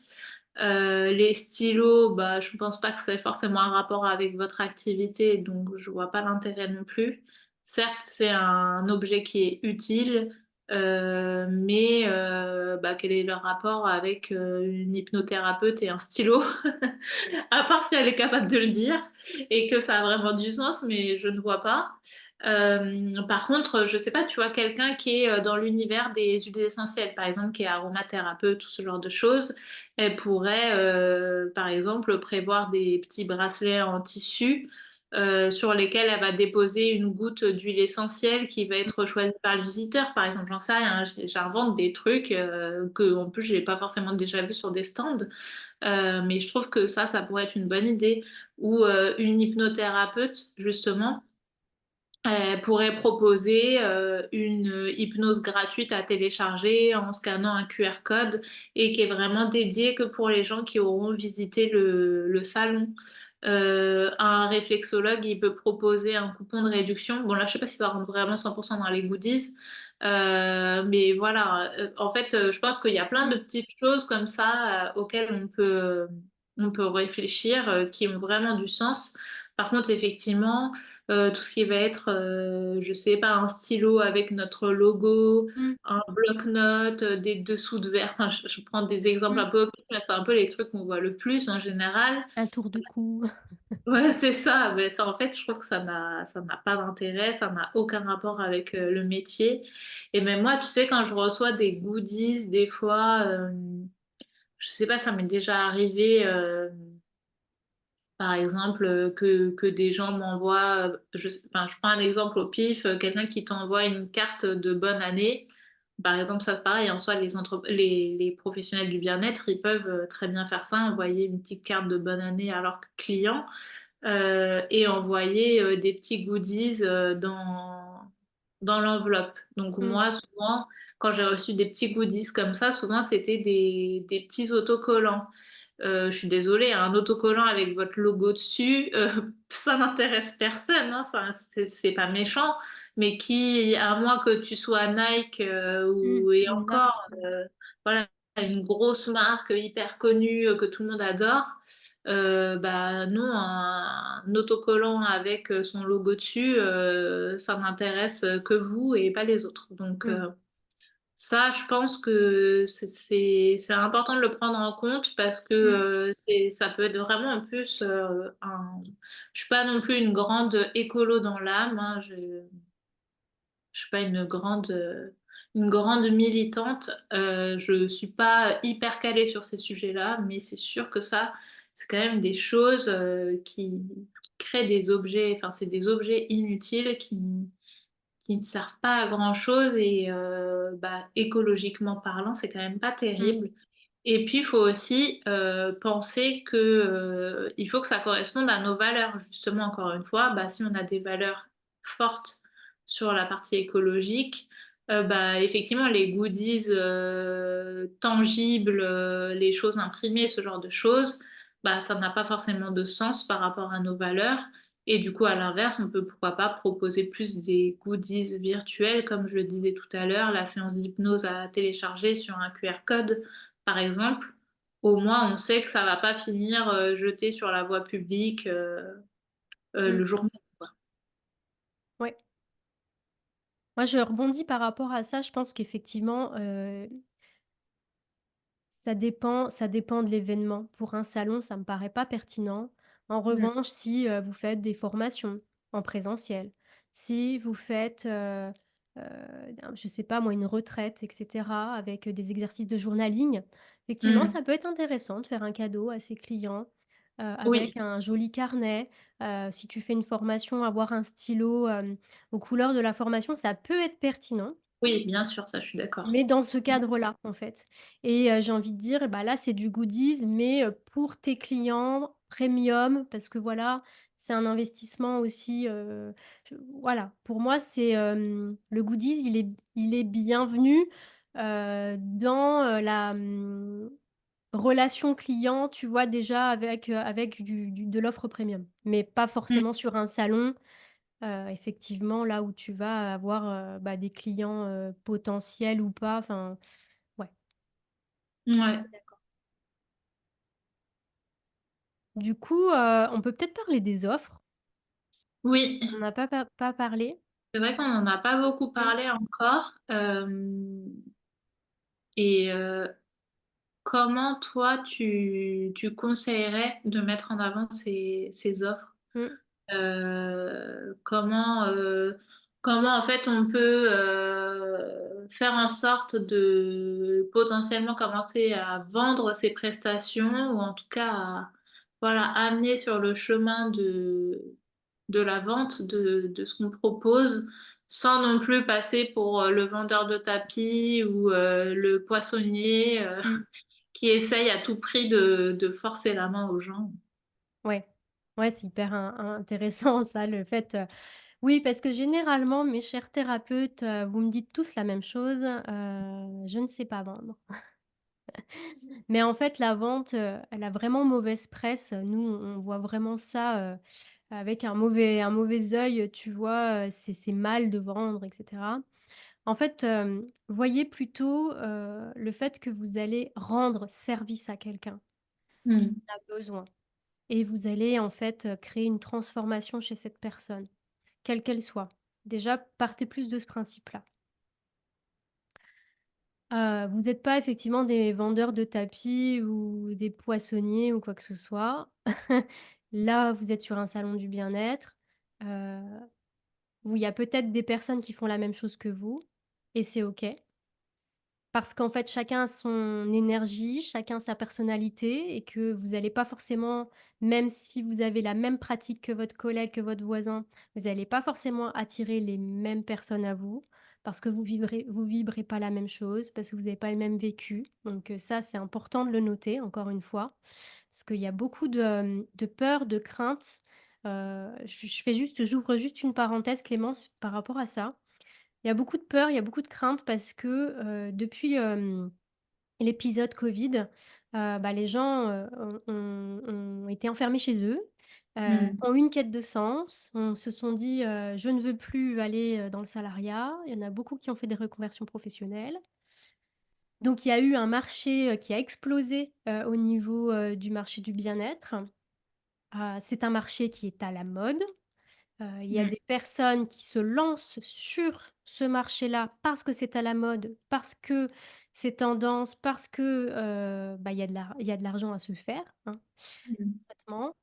Les stylos, bah, je pense pas que ça ait forcément un rapport avec votre activité, donc je vois pas l'intérêt non plus. Certes, c'est un objet qui est utile, mais bah, quel est le rapport avec une hypnothérapeute et un stylo? À part si elle est capable de le dire et que ça a vraiment du sens, mais je ne vois pas. Par contre, je sais pas, tu vois, quelqu'un qui est dans l'univers des huiles essentielles, par exemple, qui est aromathérapeute, tout ce genre de choses, elle pourrait, par exemple, prévoir des petits bracelets en tissu sur lesquels elle va déposer une goutte d'huile essentielle qui va être choisie par le visiteur, par exemple. J'en sais rien, j'invente des trucs que, en plus, je n'ai pas forcément déjà vu sur des stands. Mais je trouve que ça pourrait être une bonne idée. Ou une hypnothérapeute, justement, pourrait proposer une hypnose gratuite à télécharger en scannant un QR code et qui est vraiment dédiée que pour les gens qui auront visité le salon. Un réflexologue, il peut proposer un coupon de réduction. Bon, là, je sais pas si ça rentre vraiment 100% dans les goodies, mais voilà. En fait, je pense qu'il y a plein de Mmh. petites choses comme ça auxquelles on peut réfléchir qui ont vraiment du sens. Par contre, effectivement, tout ce qui va être, je sais pas, un stylo avec notre logo, Mmh. un bloc-notes, des dessous de verre. Enfin, je prends des exemples Mmh. un peu au pif, mais c'est un peu les trucs qu'on voit le plus en général. Un tour de cou. Ouais, c'est ça. Mais ça, en fait, je trouve que ça n'a pas d'intérêt, ça n'a aucun rapport avec le métier. Et même moi, tu sais, quand je reçois des goodies, des fois, je sais pas, ça m'est déjà arrivé. Par exemple, que des gens m'envoient, enfin, je prends un exemple au pif, quelqu'un qui t'envoie une carte de bonne année. Par exemple, ça pareil, en soi, les professionnels du bien-être, ils peuvent très bien faire ça, envoyer une petite carte de bonne année à leurs clients et envoyer des petits goodies dans l'enveloppe. Donc Mmh. moi, souvent, quand j'ai reçu des petits goodies comme ça, souvent c'était des petits autocollants. Je suis désolée, un autocollant avec votre logo dessus, ça n'intéresse personne, hein, ça, c'est pas méchant, mais qui, à moins que tu sois Nike Mmh. et Une marque. encore, voilà, une grosse marque hyper connue que tout le monde adore, bah non, un autocollant avec son logo dessus, ça n'intéresse que vous et pas les autres. Donc Mmh. ça, je pense que c'est important de le prendre en compte parce que Mmh. ça peut être vraiment en plus je suis pas non plus une grande écolo dans l'âme, hein, je suis pas une grande militante. Je suis pas hyper calée sur ces sujets-là, mais c'est sûr que ça, c'est quand même des choses qui créent des objets, enfin, c'est des objets inutiles qui ne servent pas à grand-chose et bah, écologiquement parlant, c'est quand même pas Mmh. terrible. Et puis, il faut aussi penser que il faut que ça corresponde à nos valeurs. Justement, encore une fois, bah, si on a des valeurs fortes sur la partie écologique, bah, effectivement, les goodies tangibles, les choses imprimées, ce genre de choses, bah, ça n'a pas forcément de sens par rapport à nos valeurs. Et du coup, à l'inverse, on peut pourquoi pas proposer plus des goodies virtuels, comme je le disais tout à l'heure, la séance d'hypnose à télécharger sur un QR code, par exemple. Au moins, on sait que ça va pas finir jeté sur la voie publique Mmh. le jour même, quoi. Ouais. Moi, je rebondis par rapport à ça. Je pense qu'effectivement, ça dépend de l'événement. Pour un salon, ça me paraît pas pertinent. En Mm. revanche, si, vous faites des formations en présentiel, si vous faites, je sais pas moi, une retraite et cetera avec, des exercices de journaling, effectivement, Mm. ça peut être intéressant de faire un cadeau à ses clients, Oui, avec un joli carnet. Si tu fais une formation, avoir un stylo, aux couleurs de la formation, ça peut être pertinent. oui, bien sûr, ça, je suis d'accord. Mais dans ce cadre-là, en fait. Et j'ai envie de dire, bah, là, c'est du goodies, mais pour tes clients premium, parce que voilà, c'est un investissement aussi, voilà. Pour moi, c'est, le goodies, il est bienvenu, dans, la, relation client, tu vois? Déjà avec du de l'offre premium, mais pas Mm. forcément sur un salon. Effectivement, là où tu vas avoir, bah, des clients, potentiels ou pas, enfin, ouais, je suis Ouais. assez d'accord. Du coup, on peut peut-être parler des offres. Oui, On n'a pas parlé. c'est vrai qu'on en a pas beaucoup Mmh. parlé encore, et comment toi tu conseillerais de mettre en avant ces offres? Mmh. Comment, comment en fait on peut, faire en sorte de potentiellement commencer à vendre ses prestations ou en tout cas à voilà, amener sur le chemin de la vente de ce qu'on propose, sans non plus passer pour, le vendeur de tapis ou, le poissonnier, Mmh. qui essaye à tout prix de forcer la main aux gens. Ouais. Ouais, c'est hyper intéressant ça, le fait, oui, parce que généralement, mes chers thérapeutes, vous me dites tous la même chose, «Je ne sais pas vendre». Mais en fait, la vente, elle a vraiment mauvaise presse. Nous, on voit vraiment ça, avec un mauvais œil, tu vois? C'est mal de vendre et cetera. En fait, voyez plutôt, le fait que vous allez rendre service à quelqu'un qui Mmh. en a besoin et vous allez, en fait, créer une transformation chez cette personne, quelle qu'elle soit. Déjà, partez plus de ce principe-là. Vous n'êtes pas effectivement des vendeurs de tapis ou des poissonniers ou quoi que ce soit. Là, vous êtes sur un salon du bien-être, heu, où il y a peut-être des personnes qui font la même chose que vous et c'est OK. Parce qu'en fait, chacun a son énergie, chacun sa personnalité et que vous n'allez pas forcément, même si vous avez la même pratique que votre collègue, que votre voisin, vous n'allez pas forcément attirer les mêmes personnes à vous parce que vous vibrez pas la même chose, parce que vous n'avez pas le même vécu. Donc ça, c'est important de le noter encore une fois, parce qu'il y a beaucoup de peur, de crainte. J'ouvre juste une parenthèse Clémence par rapport à ça. Il y a beaucoup de peur, il y a beaucoup de crainte parce que, depuis, l'épisode Covid, les gens, ont été enfermés chez eux, Mmh. ont eu une quête de sens, se sont dit, «Je ne veux plus aller, dans le salariat». Il y en a beaucoup qui ont fait des reconversions professionnelles. Donc il y a eu un marché, qui a explosé, au niveau, du marché du bien-être. C'est un marché qui est à la mode. Il y a Mmh. des personnes qui se lancent sur ce marché-là parce que c'est à la mode, parce que c'est tendance, parce que, il y a de l'argent à se faire, hein, Mmh. concrètement.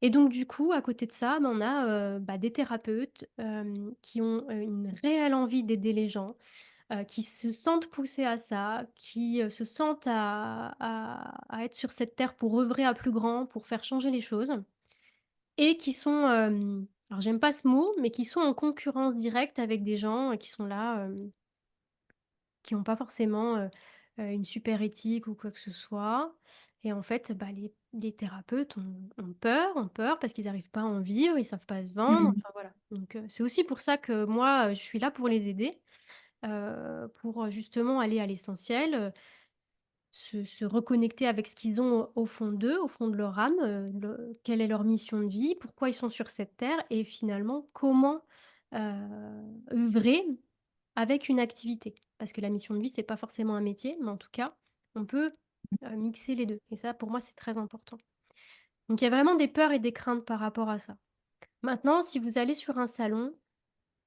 Et donc du coup, à côté de ça, on a, des thérapeutes, qui ont, une réelle envie d'aider les gens, qui se sentent poussés à ça, qui, se sentent à être sur cette terre pour œuvrer à plus grand, pour faire changer les choses. Et qui sont, alors j'aime pas ce mot, mais qui sont en concurrence directe avec des gens, qui sont là, qui ont pas forcément, une super éthique ou quoi que ce soit. Et en fait, les thérapeutes ont peur parce qu'ils arrivent pas à en vivre, ils savent pas se vendre, Mmh. enfin voilà. Donc c'est aussi pour ça que moi, je suis là pour les aider, pour, justement aller à l'essentiel, se reconnecter avec ce qu'ils ont au fond d'eux, au fond de leur âme, quelle est leur mission de vie, pourquoi ils sont sur cette terre et finalement comment, œuvrer avec une activité. Parce que la mission de vie, c'est pas forcément un métier, mais en tout cas, on peut, mixer les 2 et ça pour moi, c'est très important. Donc il y a vraiment des peurs et des craintes par rapport à ça. Maintenant, si vous allez sur un salon,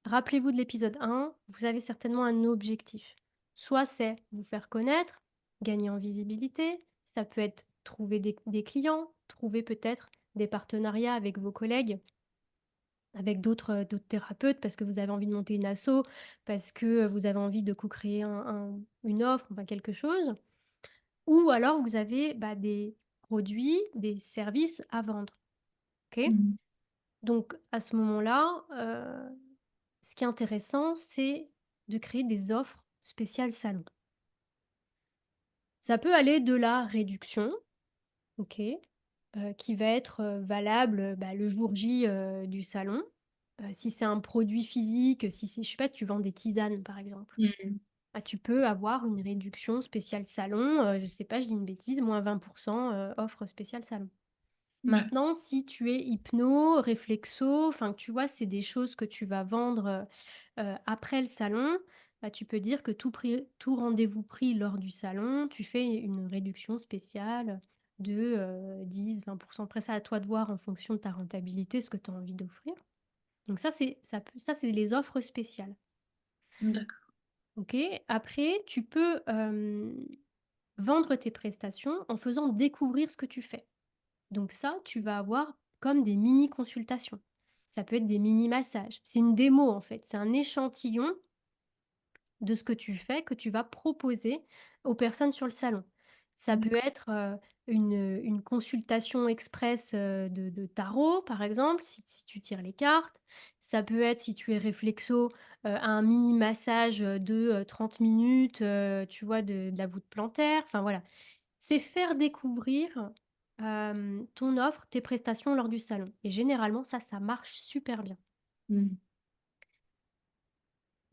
rappelez-vous de l'épisode 1, vous avez certainement un objectif. Soit c'est vous faire connaître, gagner en visibilité, ça peut être trouver des clients, trouver peut-être des partenariats avec vos collègues, avec d'autres thérapeutes parce que vous avez envie de monter une asso, parce que, vous avez envie de co-créer une offre, enfin quelque chose. Ou alors vous avez, des produits, des services à vendre, OK? Mmh. Donc à ce moment-là, ce qui est intéressant, c'est de créer des offres spéciales salon. Ça peut aller de la réduction, OK, qui va être, valable, le jour J, du salon. Si c'est un produit physique, si c'est je sais pas, tu vends des tisanes par exemple, Mmh. tu peux avoir une réduction spéciale salon, je sais pas, je dis une bêtise, moins 20 offre spéciale salon. Ouais. Maintenant, si tu es hypno, réflexo, enfin, tu vois, c'est des choses que tu vas vendre, après le salon, tu peux dire que tout rendez-vous pris lors du salon, tu fais une réduction spéciale de 10-20. Après, c'est à toi de voir en fonction de ta rentabilité, ce que tu as envie d'offrir. Donc ça, c'est les offres spéciales. D'accord. OK? Après, tu peux, vendre tes prestations en faisant découvrir ce que tu fais. Donc ça, tu vas avoir comme des mini consultations. Ça peut être des mini massages. C'est une démo en fait, c'est un échantillon de ce que tu fais, que tu vas proposer aux personnes sur le salon. Ça peut D'accord. être, une consultation express, de tarot, par exemple, si tu tires les cartes. Ça peut être, si tu es réflexo, un mini massage, de, 30 minutes, tu vois, de la voûte plantaire. Enfin voilà. C'est faire découvrir, ton offre, tes prestations lors du salon et généralement ça marche super bien. Mmh.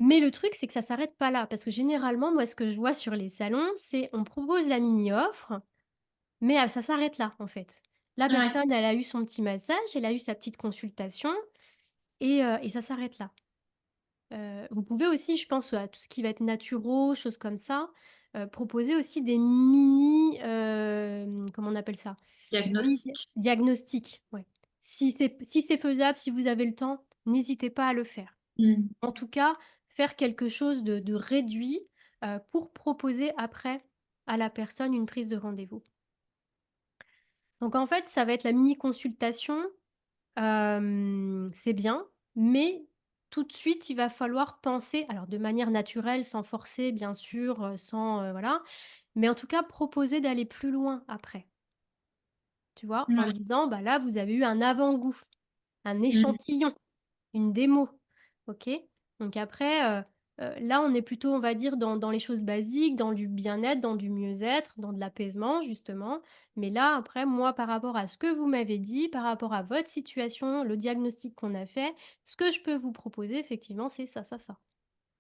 Mais le truc, c'est que ça s'arrête pas là, parce que généralement, moi, ce que je vois sur les salons, c'est on propose la mini offre, mais ça s'arrête là, en fait. La Ouais, personne, elle a eu son petit massage, elle a eu sa petite consultation et ça s'arrête là. Vous pouvez aussi, je pense, à tout ce qui va être naturo, choses comme ça, proposer aussi des mini, comment on appelle ça? Des mini diagnostic. diagnostics, ouais. Si c'est faisable, si vous avez le temps, n'hésitez pas à le faire. Mmh. En tout cas, faire quelque chose de réduit, pour proposer après à la personne une prise de rendez-vous. Donc en fait, ça va être la mini consultation, c'est bien, mais tout de suite, il va falloir penser alors de manière naturelle, sans forcer bien sûr, sans, voilà, mais en tout cas proposer d'aller plus loin après, tu vois? En Ouais. disant: «Bah là, vous avez eu un avant-goût, un Mmh. échantillon». Une démo, OK? Donc après, là, on est plutôt, on va dire, dans les choses basiques, dans du bien-être, dans du mieux-être, dans de l'apaisement, justement. Mais là, après, moi, par rapport à ce que vous m'avez dit, par rapport à votre situation, le diagnostic qu'on a fait, ce que je peux vous proposer, effectivement, c'est ça, ça, ça.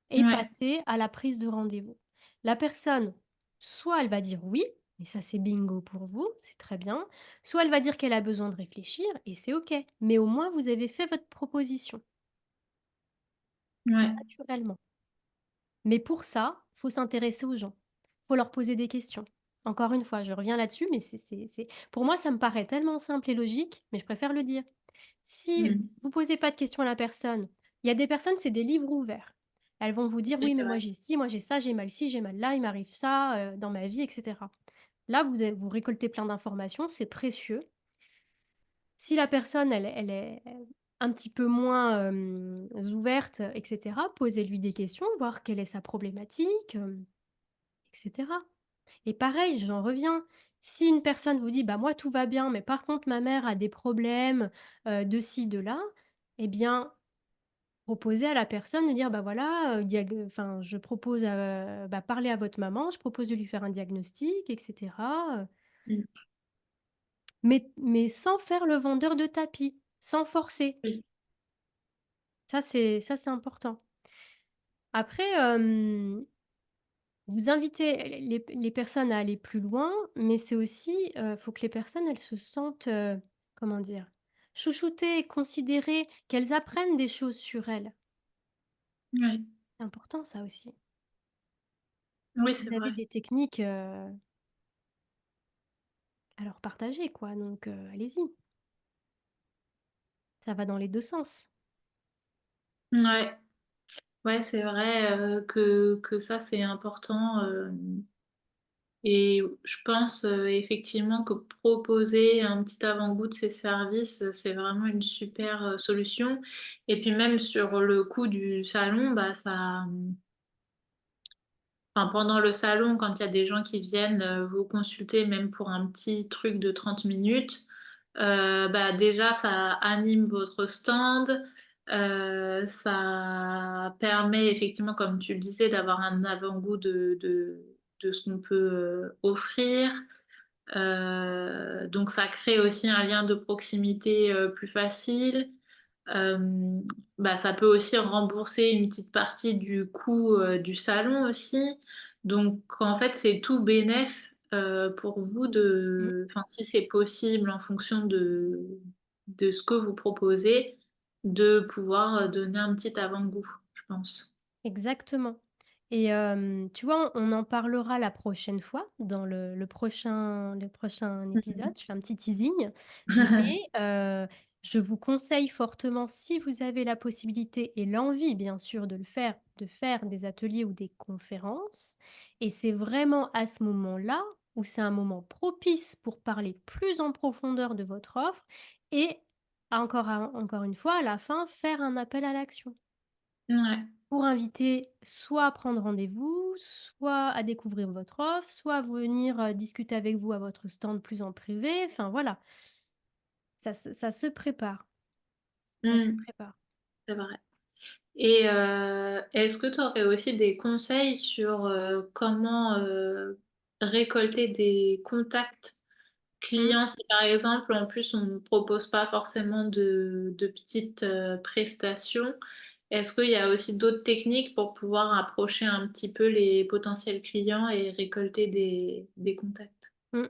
Et Ouais. passer à la prise de rendez-vous. La personne, soit elle va dire oui, et ça, c'est bingo pour vous, c'est très bien. Soit elle va dire qu'elle a besoin de réfléchir, et c'est OK. Mais au moins, vous avez fait votre proposition Ouais. naturellement. Mais pour ça, faut s'intéresser aux gens. Faut leur poser des questions. Encore une fois, je reviens là-dessus, mais c'est pour moi, ça me paraît tellement simple et logique, mais je préfère le dire. Si Mmh. vous posez pas de questions à la personne, il y a des personnes, c'est des livres ouverts. Elles vont vous dire: Oui, «Oui, mais c'est moi vrai. j'ai ci, moi j'ai ça, j'ai mal ci, j'ai mal là, il m'arrive ça, dans ma vie» et cetera. Là, vous récoltez plein d'informations, c'est précieux. Si la personne, elle est un petit peu moins, ouverte et cetera, posez-lui des questions, voir quelle est sa problématique, et cetera. Et pareil, j'en reviens, si une personne vous dit: «Bah, moi tout va bien, mais par contre ma mère a des problèmes, de ci, de là», eh bien, proposez à la personne de dire: «Bah, voilà, enfin, je propose, bah, parlez à votre maman, je propose de lui faire un diagnostic et cetera», Mmh. mais sans faire le vendeur de tapis, sans forcer. Oui. Ça, c'est important. Après, vous invitez les personnes à aller plus loin, mais c'est aussi, faut que les personnes, elles se sentent, comment dire? Chouchoutées, considérées, qu'elles apprennent des choses sur elles. Ouais. C'est important ça aussi. Oui, c'est Vous avez vrai. des techniques, à leur partager quoi, donc allez-y. Ça va dans les 2 sens. Ouais. Ouais, c'est vrai, que ça, c'est important, et je pense, effectivement que proposer un petit avant-goût de ces services, c'est vraiment une super, solution et puis même sur le coût du salon, bah, ça, enfin, pendant le salon, quand il y a des gens qui viennent, vous consulter, même pour un petit truc de 30 minutes, bah, déjà ça anime votre stand, ça permet effectivement, comme tu le disais, d'avoir un avant-goût de ce qu'on peut, offrir. Donc ça crée aussi un lien de proximité, plus facile. Hem, Bah, ça peut aussi rembourser une petite partie du coût, du salon aussi. Donc en fait, c'est tout bénef, pour vous Mmh, de enfin, si c'est possible en fonction de ce que vous proposez, de pouvoir, donner un petit avant-goût, je pense. exactement Et tu vois, on en parlera la prochaine fois dans le prochain épisode. Mmh Je fais un petit teasing, mh. mais je vous conseille fortement, si vous avez la possibilité et l'envie bien sûr de faire des ateliers ou des conférences, et c'est vraiment à ce moment-là où c'est un moment propice pour parler plus en profondeur de votre offre et encore une fois, à la fin, faire un appel à l'action. Ouais. Pour inviter soit à prendre rendez-vous, soit à découvrir votre offre, soit à venir, discuter avec vous à votre stand plus en privé, enfin voilà, ça se prépare, ça se Mmh. prépare. C'est vrai. Et est-ce que tu aurais aussi des conseils sur, comment, récolter des contacts Mmh, clients? Si par exemple, en plus, on ne propose pas forcément de petites, prestations, est-ce qu'il y a aussi d'autres techniques pour pouvoir approcher un petit peu les potentiels clients et récolter des contacts? mmh.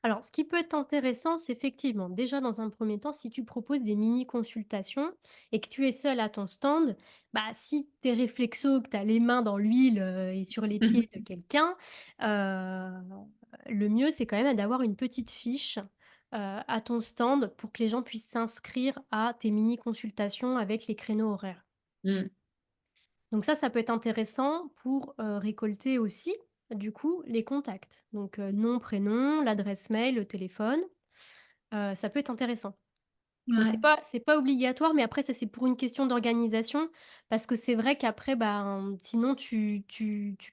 Alors, ce qui peut être intéressant, c'est effectivement, déjà dans un premier temps, si tu proposes des mini consultations et que tu es seul à ton stand, bah, si tu es réflexo, que tu as les mains dans l'huile, et sur les Mmh pieds de quelqu'un, heu, le mieux, c'est quand même d'avoir une petite fiche, à ton stand pour que les gens puissent s'inscrire à tes mini consultations avec les créneaux horaires. Mmh. Donc ça peut être intéressant pour, récolter aussi, du coup, les contacts. Donc, nom, prénom, l'adresse mail, le téléphone. Ça peut être intéressant. Bon, Ouais, c'est pas obligatoire, mais après ça, c'est pour une question d'organisation parce que c'est vrai qu'après, ben, sinon tu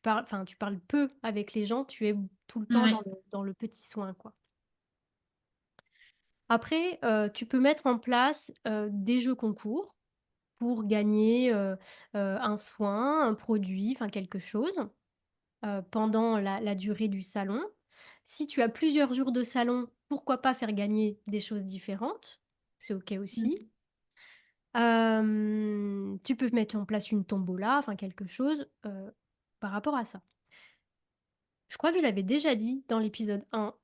parles peu avec les gens, tu es tout le temps oui, dans le petit soin, quoi. Après, tu peux mettre en place, des jeux concours pour gagner, un soin, un produit, enfin quelque chose, pendant la durée du salon. Si tu as plusieurs jours de salon, pourquoi pas faire gagner des choses différentes? C'est OK aussi. mmh, Tu peux mettre en place une tombola, enfin quelque chose, par rapport à ça. Je crois que je l'avais déjà dit dans l'épisode 1,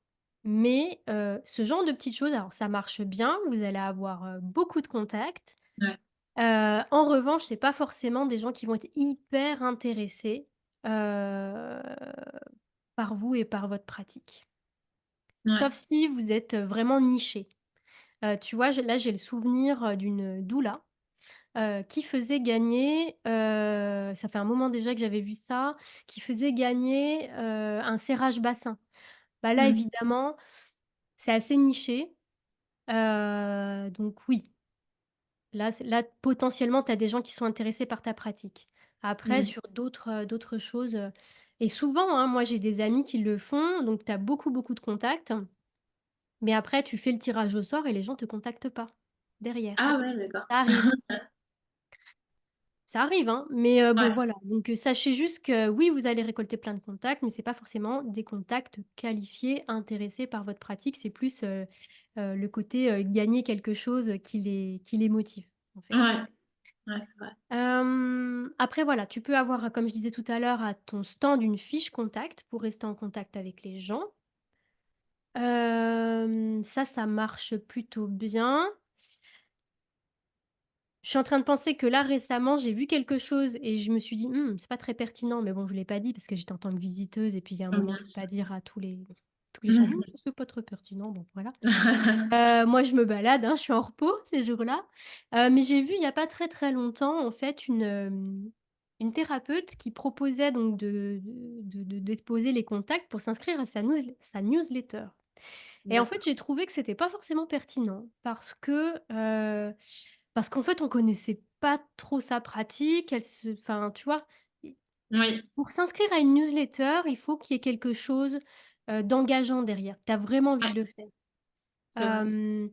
mais ce genre de petites choses, alors ça marche bien, vous allez avoir, beaucoup de contacts. ouais, En revanche, c'est pas forcément des gens qui vont être hyper intéressés, heu, par vous et par votre pratique. ouais, Sauf si vous êtes, vraiment niché. Tu vois, j'ai le souvenir, d'une doula, qui faisait gagner, ça fait un moment déjà que j'avais vu ça, qui faisait gagner, un serrage bassin. Bah, là, mmh, évidemment, c'est assez niché, donc oui, là, potentiellement, tu as des gens qui sont intéressés par ta pratique. Après mmh. sur d'autres choses, et souvent, hein, moi, j'ai des amis qui le font, donc tu as beaucoup, beaucoup de contacts, mais après tu fais le tirage au sort et les gens te contactent pas, derrière. Ah ouais, d'accord. Ça arrive. Ça arrive, hein, mais bon Ouais, voilà, donc sachez juste que oui, vous allez récolter plein de contacts, mais c'est pas forcément des contacts qualifiés, intéressés par votre pratique. C'est plus, le côté, gagner quelque chose qui les motive, en fait. ouais, ouais, c'est vrai. Après voilà, tu peux avoir, comme je disais tout à l'heure, à ton stand, une fiche contact pour rester en contact avec les gens. Ça marche plutôt bien. Je suis en train de penser que là, récemment, j'ai vu quelque chose et je me suis dit: c'est pas très pertinent», mais bon, je l'ai pas dit parce que j'étais en tant que visiteuse et puis il y a un moment, Bien je peux sûr. pas dire à tous les gens: ça c'est pas très pertinent», donc voilà. Mmh. Moi, je me balade, hein, je suis en repos ces jours-là. Mais j'ai vu il y a pas très, très longtemps, en fait, une thérapeute qui proposait donc de déposer les contacts pour s'inscrire à sa newsletter. Et en fait, D'accord. j'ai trouvé que c'était pas forcément pertinent parce qu'en fait, on connaissait pas trop sa pratique, enfin, tu vois? I Oui, Pour s'inscrire à une newsletter, il faut qu'il y ait quelque chose, d'engageant derrière. Tu as vraiment envie ouais, de le faire. c'est vrai. Hem,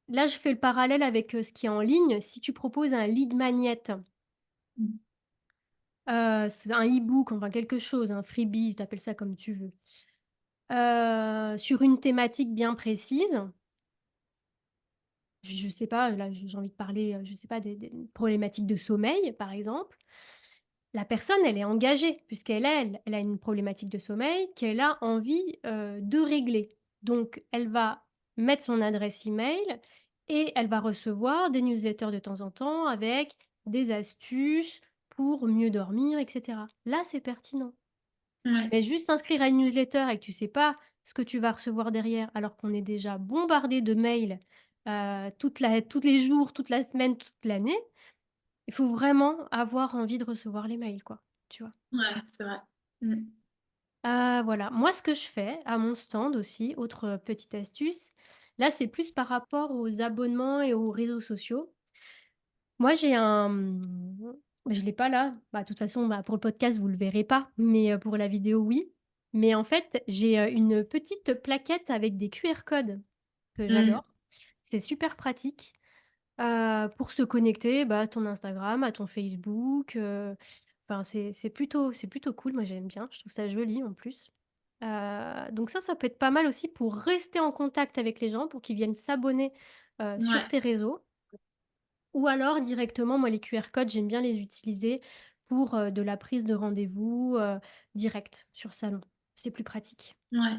Là, je fais le parallèle avec, ce qui est en ligne. Si tu proposes un lead magnet, Mmh. c'est un e-book, enfin quelque chose, un freebie, tu appelles ça comme tu veux, sur une thématique bien précise. Je sais pas, là, j'ai envie de parler, je sais pas, des problématiques de sommeil, par exemple. La personne, elle est engagée puisqu'elle a une problématique de sommeil qu'elle a envie, de régler. Donc elle va mettre son adresse email et elle va recevoir des newsletters de temps en temps avec des astuces pour mieux dormir et cetera. Là, c'est pertinent. Ouais, Mais juste s'inscrire à une newsletter et que tu sais pas ce que tu vas recevoir derrière, alors qu'on est déjà bombardé de mails, tous les jours, toute la semaine, toute l'année, il faut vraiment avoir envie de recevoir les mails, quoi, tu vois? ouais, c'est vrai. Mmh. Voilà. Moi, ce que je fais à mon stand aussi, autre, petite astuce, là, c'est plus par rapport aux abonnements et aux réseaux sociaux. Moi, j'ai je l'ai pas là, bah, de toute façon, bah, pour le podcast, vous le verrez pas, mais pour la vidéo, oui. Mais en fait, j'ai, une petite plaquette avec des QR codes que Mmh. j'adore. C'est super pratique, pour se connecter, bah, à ton Instagram, à ton Facebook, enfin, c'est plutôt cool. Moi, j'aime bien, je trouve ça joli en plus. Donc ça peut être pas mal aussi pour rester en contact avec les gens, pour qu'ils viennent s'abonner, sur Ouais, tes réseaux. Ou alors directement, moi les QR codes, j'aime bien les utiliser pour, de la prise de rendez-vous, direct sur Salon. C'est plus pratique. ouais.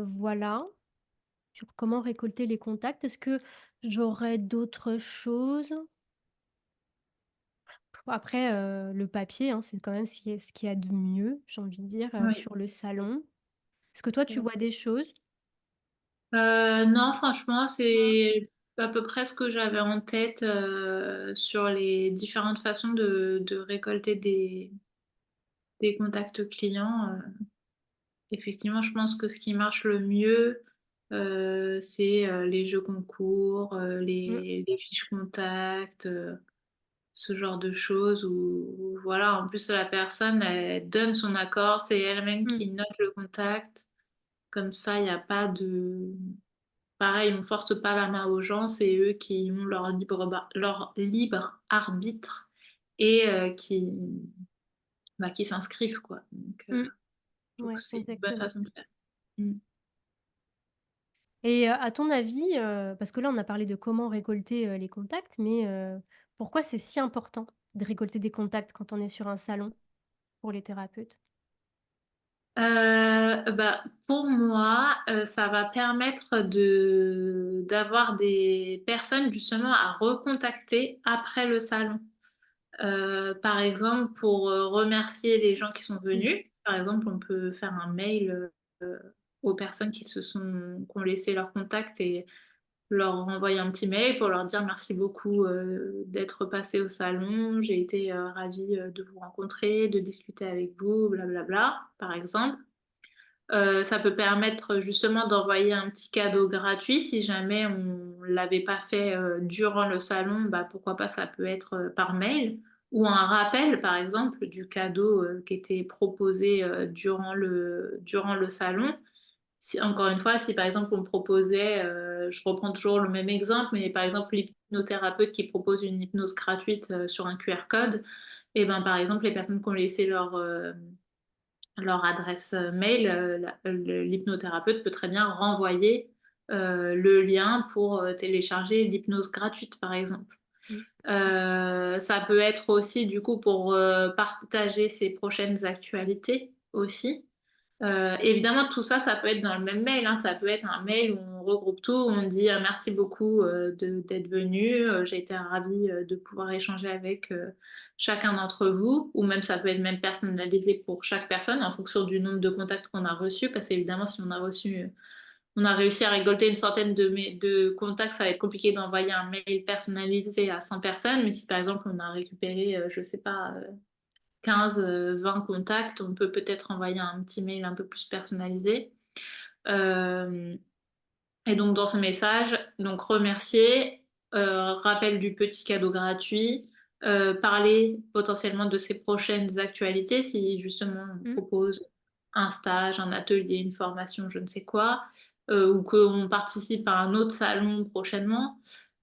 Voilà, sur comment récolter les contacts. Est-ce que j'aurais d'autres choses? Après, le papier, hein, c'est quand même ce qu'il y a de mieux, j'ai envie de dire, Oui. sur le salon. Est-ce que toi tu vois des choses? Non, franchement, c'est à peu près ce que j'avais en tête sur les différentes façons de récolter des contacts clients. Effectivement, je pense que ce qui marche le mieux, c'est les jeux concours, Mmh, les fiches contacts, ce genre de choses où, voilà, en plus la personne, elle donne son accord, c'est elle-même mmh, qui note le contact. Comme ça, il n'y a pas de... Pareil, on force pas la main aux gens, c'est eux qui ont leur libre arbitre et qui s'inscrivent, quoi. Donc, mmh. je trouve que Ouais, c'est une bonne exactement. façon de faire. Mm. Et à ton avis, parce que là, on a parlé de comment récolter, les contacts, mais pourquoi c'est si important de récolter des contacts quand on est sur un salon pour les thérapeutes? Bah, pour moi, ça va permettre d'avoir des personnes justement à recontacter après le salon. Par exemple, pour remercier les gens qui sont Mmh. venus, par exemple, on peut faire un mail aux personnes qui ont laissé leur contact et leur envoyer un petit mail pour leur dire merci beaucoup d'être passé au salon, j'ai été ravie de vous rencontrer, de discuter avec vous, blablabla, par exemple. Ça peut permettre justement d'envoyer un petit cadeau gratuit si jamais on l'avait pas fait durant le salon, bah pourquoi pas ça peut être par mail ou un rappel par exemple du cadeau qui était proposé durant le salon. Si, encore une fois, si par exemple on me proposait, je reprends toujours le même exemple, mais par exemple l'hypnothérapeute qui propose une hypnose gratuite sur un QR code, et ben par exemple les personnes qui ont laissé leur adresse mail, l'hypnothérapeute peut très bien renvoyer le lien pour télécharger l'hypnose gratuite, par exemple. Mmh. Ça peut être aussi, du coup, pour partager ses prochaines actualités aussi. Évidemment, tout ça, ça peut être dans le même mail, hein. Ça peut être un mail où on regroupe tout, où on dit merci beaucoup d'être venu. J'ai été ravie de pouvoir échanger avec chacun d'entre vous. Ou même, ça peut être même personnalisé pour chaque personne en fonction du nombre de contacts qu'on a reçus. Parce qu'évidemment, si on a réussi à récolter une centaine de contacts, ça va être compliqué d'envoyer un mail personnalisé à 100 personnes. Mais si par exemple, on a récupéré, je sais pas, 15, 20 contacts, on peut peut-être envoyer un petit mail un peu plus personnalisé. Euh, et donc dans ce message, donc remercier, rappel du petit cadeau gratuit, parler potentiellement de ses prochaines actualités si justement on Mmh. propose un stage, un atelier, une formation, je ne sais quoi, ou qu'on participe à un autre salon prochainement.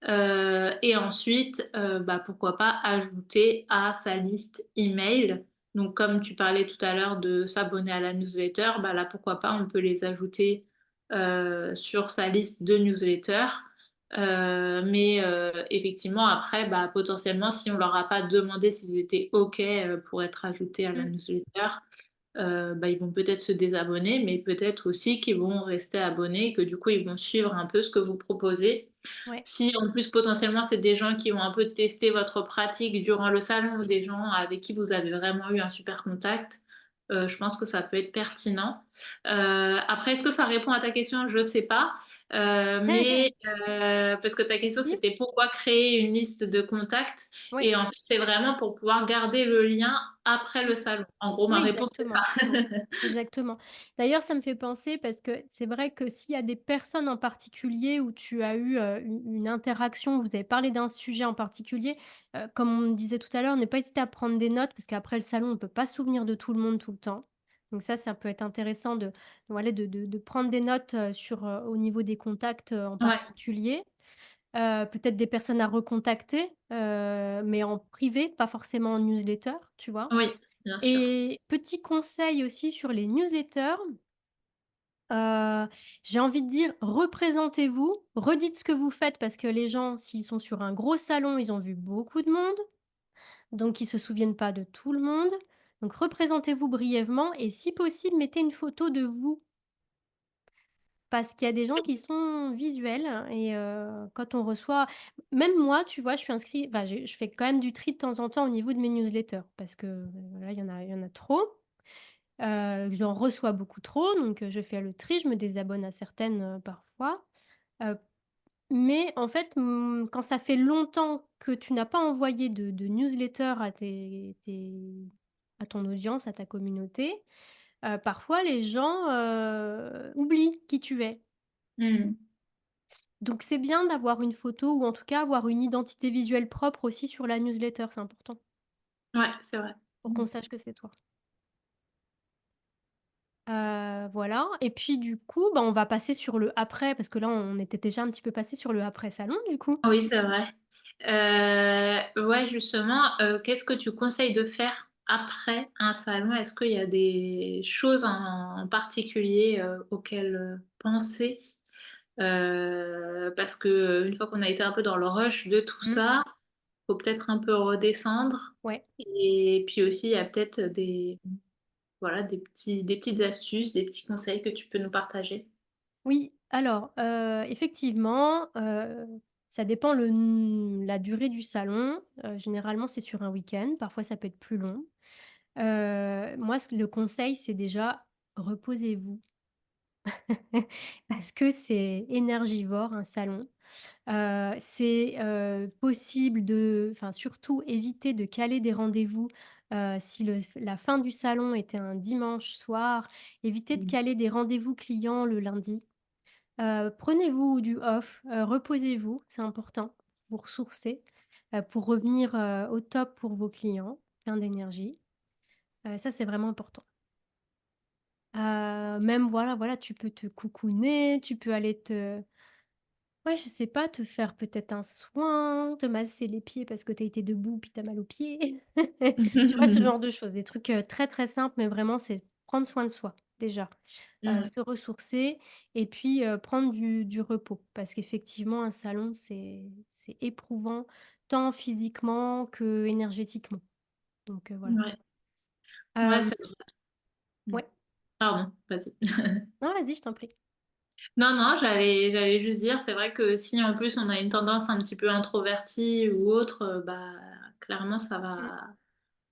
Et ensuite, bah, pourquoi pas ajouter à sa liste email. Donc comme tu parlais tout à l'heure de s'abonner à la newsletter, bah là pourquoi pas on peut les ajouter sur sa liste de newsletters. Mais effectivement, après, bah, potentiellement, si on leur a pas demandé s'ils étaient OK pour être ajoutés à la Mmh. newsletter, bah, ils vont peut-être se désabonner, mais peut-être aussi qu'ils vont rester abonnés, que du coup, ils vont suivre un peu ce que vous proposez. Ouais. Si en plus potentiellement c'est des gens qui ont un peu testé votre pratique durant le salon ou des gens avec qui vous avez vraiment eu un super contact, je pense que ça peut être pertinent. Après est-ce que ça répond à ta question? Je sais pas, mais parce que ta question Si, c'était pourquoi créer une liste de contacts oui. et en fait c'est vraiment pour pouvoir garder le lien après le Mmh. salon. En gros ma Oui, réponse c'est exactement. ça. Ouais, exactement. D'ailleurs, ça me fait penser parce que c'est vrai que s'il y a des personnes en particulier où tu as eu, une interaction, vous avez parlé d'un sujet en particulier, comme on disait tout à l'heure, ne pas hésiter à prendre des notes parce qu'après le salon, on ne peut pas se souvenir de tout le monde tout le temps. Donc ça peut être intéressant de voilà, de prendre des notes, sur, au niveau des contacts, en Ouais, particulier. Peut-être des personnes à recontacter, mais en privé, pas forcément en newsletter, tu vois? oui, bien sûr. Et petit conseil aussi sur les newsletters, heu, j'ai envie de dire représentez-vous, redites ce que vous faites parce que les gens, s'ils sont sur un gros salon, ils ont vu beaucoup de monde, donc ils se souviennent pas de tout le monde. Donc représentez-vous brièvement et si possible, mettez une photo de vous. Parce qu'il y a des gens qui sont visuels et quand on reçoit même moi, tu vois, je suis inscrit enfin, je fais quand même du tri de temps en temps au niveau de mes newsletters parce que, voilà, il y en a trop. J'en reçois beaucoup trop, donc je fais le tri, je me désabonne à certaines, parfois. Heu, mais en fait, quand ça fait longtemps que tu n'as pas envoyé de newsletter à ton audience, à ta communauté, parfois les gens, oublient qui tu es. Mmh. Donc c'est bien d'avoir une photo ou en tout cas avoir une identité visuelle propre aussi sur la newsletter, c'est important Ouais, c'est vrai. pour Mmh. qu'on sache que c'est toi. Voilà et puis du coup, bah, on va passer sur le après parce que là, on était déjà un petit peu passé sur le après salon du coup. Oui, c'est vrai. Ouais, justement, qu'est-ce que tu conseilles de faire après un salon? Est-ce qu'il y a des choses en particulier, auxquelles, penser? Parce que, une fois qu'on a été un peu dans le rush de tout Mmh. ça, faut peut-être un peu redescendre Ouais. et puis aussi, il y a peut-être des voilà, des petites astuces, des petits conseils que tu peux nous partager? Oui, alors, effectivement, ça dépend la durée du salon. Généralement, c'est sur un week-end, parfois ça peut être plus long. Moi, le conseil, c'est déjà reposez-vous parce que c'est énergivore un salon. C'est, possible enfin, surtout éviter de caler des rendez-vous, si la fin du salon était un dimanche soir, évitez de Mmh. caler des rendez-vous clients le lundi. Prenez-vous du off, reposez-vous, c'est important, vous ressourcer, pour revenir, au top pour vos clients, plein d'énergie. Ça, c'est vraiment important. Même voilà, tu peux te coucouner, tu peux aller ouais, je sais pas, te faire peut-être un soin, te masser les pieds parce que tu as été debout puis tu as mal aux pieds. Tu vois, ce genre de choses, des trucs, très, très simples, mais vraiment, c'est prendre soin de soi, déjà. Ouais. Se ressourcer et puis, prendre du repos. Parce qu'effectivement, un salon, c'est éprouvant, tant physiquement qu'énergétiquement. Donc, voilà. Ouais. Ouais, Hem, c'est vrai. Mmh. ouais. Pardon, vas-y. Non, vas-y, je t'en prie. Non, non, j'allais juste dire, c'est vrai que si en plus on a une tendance un petit peu introvertie ou autre, bah, clairement ça Mmh, va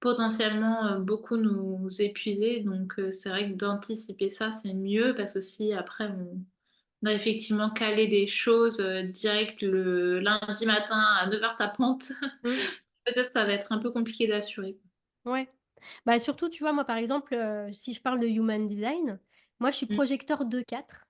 potentiellement, beaucoup nous épuiser donc c'est vrai que d'anticiper ça, c'est mieux parce que si après on a effectivement calé des choses, direct le lundi matin à 9 heures tapante, mmh, peut-être ça va être un peu compliqué d'assurer. ouais. Bah, surtout, tu vois, moi, par exemple, si je parle de human design, moi, je suis Mmh. projecteur 2-4.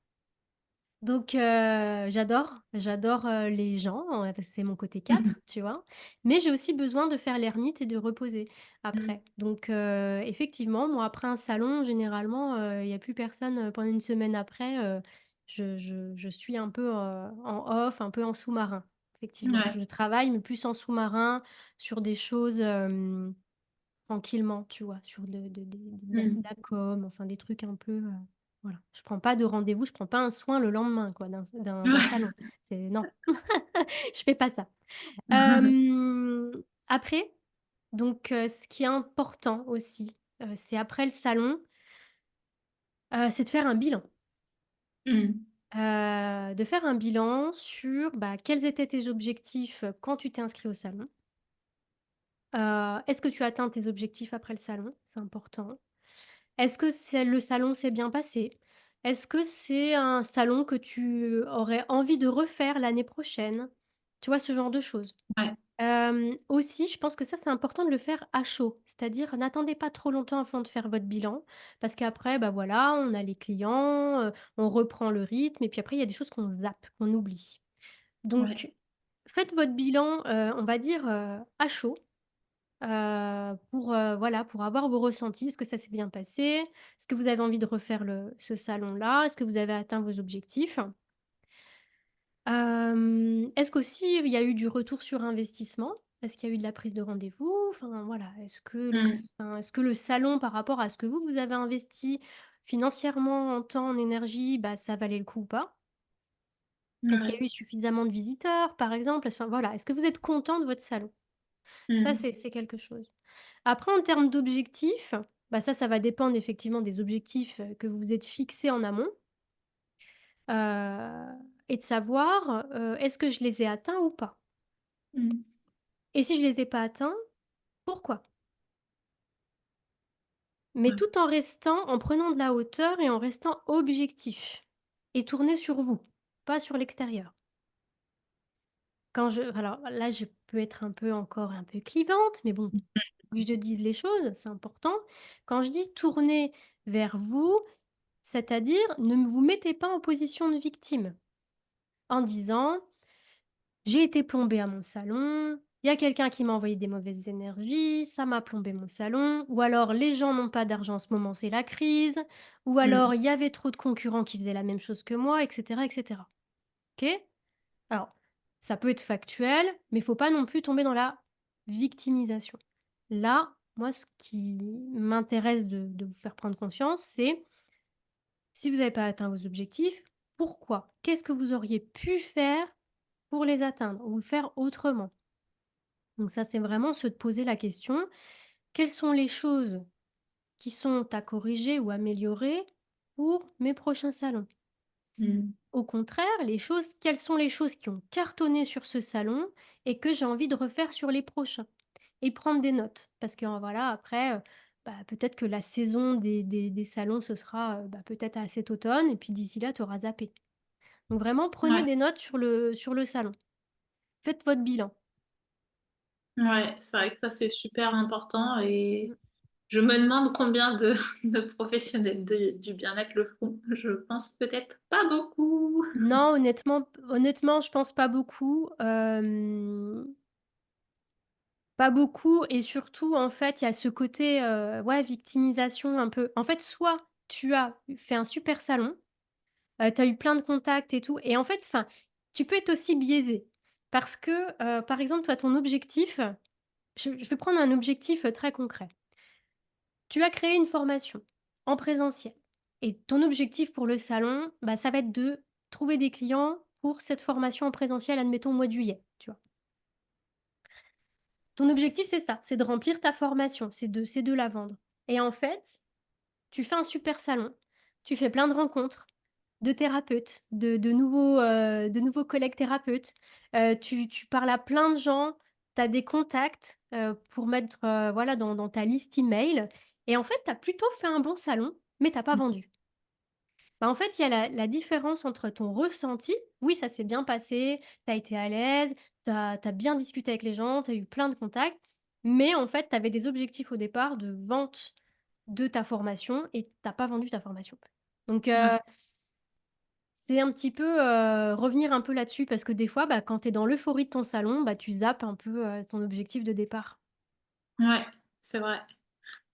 Donc j'adore, les gens, parce que c'est mon côté Mmh mh. 4, tu vois? Mais j'ai aussi besoin de faire l'ermite et de reposer Mmh. après. Donc effectivement, moi, après un salon, généralement, il y a plus personne, pendant une semaine après, je suis un peu, en off, un peu en sous-marin, effectivement. Ouais. Je travaille, mais plus en sous-marin sur des choses, tranquillement, tu vois? Sur de Mmh. la com, enfin des trucs un peu, voilà. Je prends pas de rendez-vous, je prends pas un soin le lendemain quoi d'un Ouais. salon. C'est non, je fais pas ça. Hem, après, donc ce qui est important aussi, c'est après le salon, c'est de faire un bilan. Mmh. De faire un bilan sur, bah, quels étaient tes objectifs, quand tu t'es inscrit au salon? Est-ce que tu as atteint tes objectifs après le salon? C'est important. Est-ce que le salon s'est bien passé? Est-ce que c'est un salon que tu aurais envie de refaire l'année prochaine? Tu vois, ce genre de choses. Ouais, Aussi, je pense que ça, c'est important de le faire à chaud. C'est-à-dire, n'attendez pas trop longtemps avant de faire votre bilan parce qu'après, bah, voilà, on a les clients, on reprend le rythme et puis après, il y a des choses qu'on zappe, qu'on oublie. ouais. Donc, faites votre bilan, on va dire, à chaud. Pour, voilà, pour avoir vos ressentis. Est-ce que ça s'est bien passé? Est-ce que vous avez envie de refaire ce salon-là? Est-ce que vous avez atteint vos objectifs? Est-ce qu'aussi il y a eu du retour sur investissement? Est-ce qu'il y a eu de la prise de rendez-vous? Enfin, voilà, Mmh. est-ce que le salon par rapport à ce que vous avez investi financièrement, en temps, en énergie, bah, ça valait le coup ou pas? Est-ce qu'il y Ouais. a eu suffisamment de visiteurs, par exemple? Enfin, voilà, est-ce que vous êtes content de votre salon? Ça, Mmh. c'est quelque chose. Après en termes d'objectifs, bah, ça va dépendre effectivement des objectifs, que vous vous êtes fixés en amont, heu et de savoir, est-ce que je les ai atteints ou pas? Mmh. Et si je les ai pas atteints, pourquoi? Mais Ouais. tout en prenant de la hauteur et en restant objectif et tourné sur vous, pas sur l'extérieur. Alors là, je peux être encore un peu clivante, mais bon, faut que je te dise les choses, c'est important. Quand je dis tourner vers vous, c'est-à-dire, ne vous mettez pas en position de victime, en disant: «J'ai été plombée à mon salon, il y a quelqu'un qui m'a envoyé des mauvaises énergies, ça m'a plombé mon salon» ou alors: «Les gens n'ont pas d'argent en ce moment, c'est la crise» ou alors: Mmh. «Il y avait trop de concurrents qui faisaient la même chose que moi» et cetera. OK? Alors, ça peut être factuel, mais il faut pas non plus tomber dans la victimisation. Là, moi, ce qui m'intéresse de vous faire prendre conscience, c'est si vous n'avez pas atteint vos objectifs, pourquoi? Qu'est-ce que vous auriez pu faire pour les atteindre ou faire autrement? Donc ça, c'est vraiment se poser la question, quelles sont les choses qui sont à corriger ou améliorer pour mes prochains salons? Mmh. Au contraire, quelles sont les choses qui ont cartonné sur ce salon et que j'ai envie de refaire sur les prochains? Et prendre des notes parce que, voilà, après, bah, peut-être que la saison des salons, ce sera, bah, peut-être à cet automne et puis d'ici là, tu auras zappé. Donc vraiment, prenez Ouais. des notes sur le salon. Faites votre bilan. Ouais, c'est vrai que ça, c'est super important et Mmh. je me demande combien de de professionnels du bien-être le font. Je pense peut-être pas beaucoup. Non, honnêtement, je pense pas beaucoup, pas beaucoup et surtout, en fait, il y a ce côté, ouais, victimisation un peu. En fait, soit tu as fait un super salon, tu as eu plein de contacts et tout et en fait, enfin, tu peux être aussi biaisé parce que, par exemple, toi, ton objectif, je vais prendre un objectif, très concret. Tu as créé une formation en présentiel et ton objectif pour le salon, bah, ça va être de trouver des clients pour cette formation en présentiel, admettons au mois de juillet, tu vois? Ton objectif, c'est ça, c'est de remplir ta formation, c'est de la vendre et en fait, tu fais un super salon, tu fais plein de rencontres, de thérapeutes, de nouveaux collègues thérapeutes, tu parles à plein de gens, tu as des contacts, pour mettre, voilà, dans ta liste email et en fait, tu as plutôt fait un bon salon, mais tu as pas vendu. Bah, en fait, il y a la différence entre ton ressenti, oui, ça s'est bien passé, tu as été à l'aise, tu as bien discuté avec les gens, tu as eu plein de contacts, mais en fait, tu avais des objectifs au départ de vente de ta formation et tu as pas vendu ta formation. Donc Ouais. c'est un petit peu, revenir un peu là-dessus parce que des fois, bah, quand tu es dans l'euphorie de ton salon, bah, tu zappes un peu, ton objectif de départ. Ouais, c'est vrai.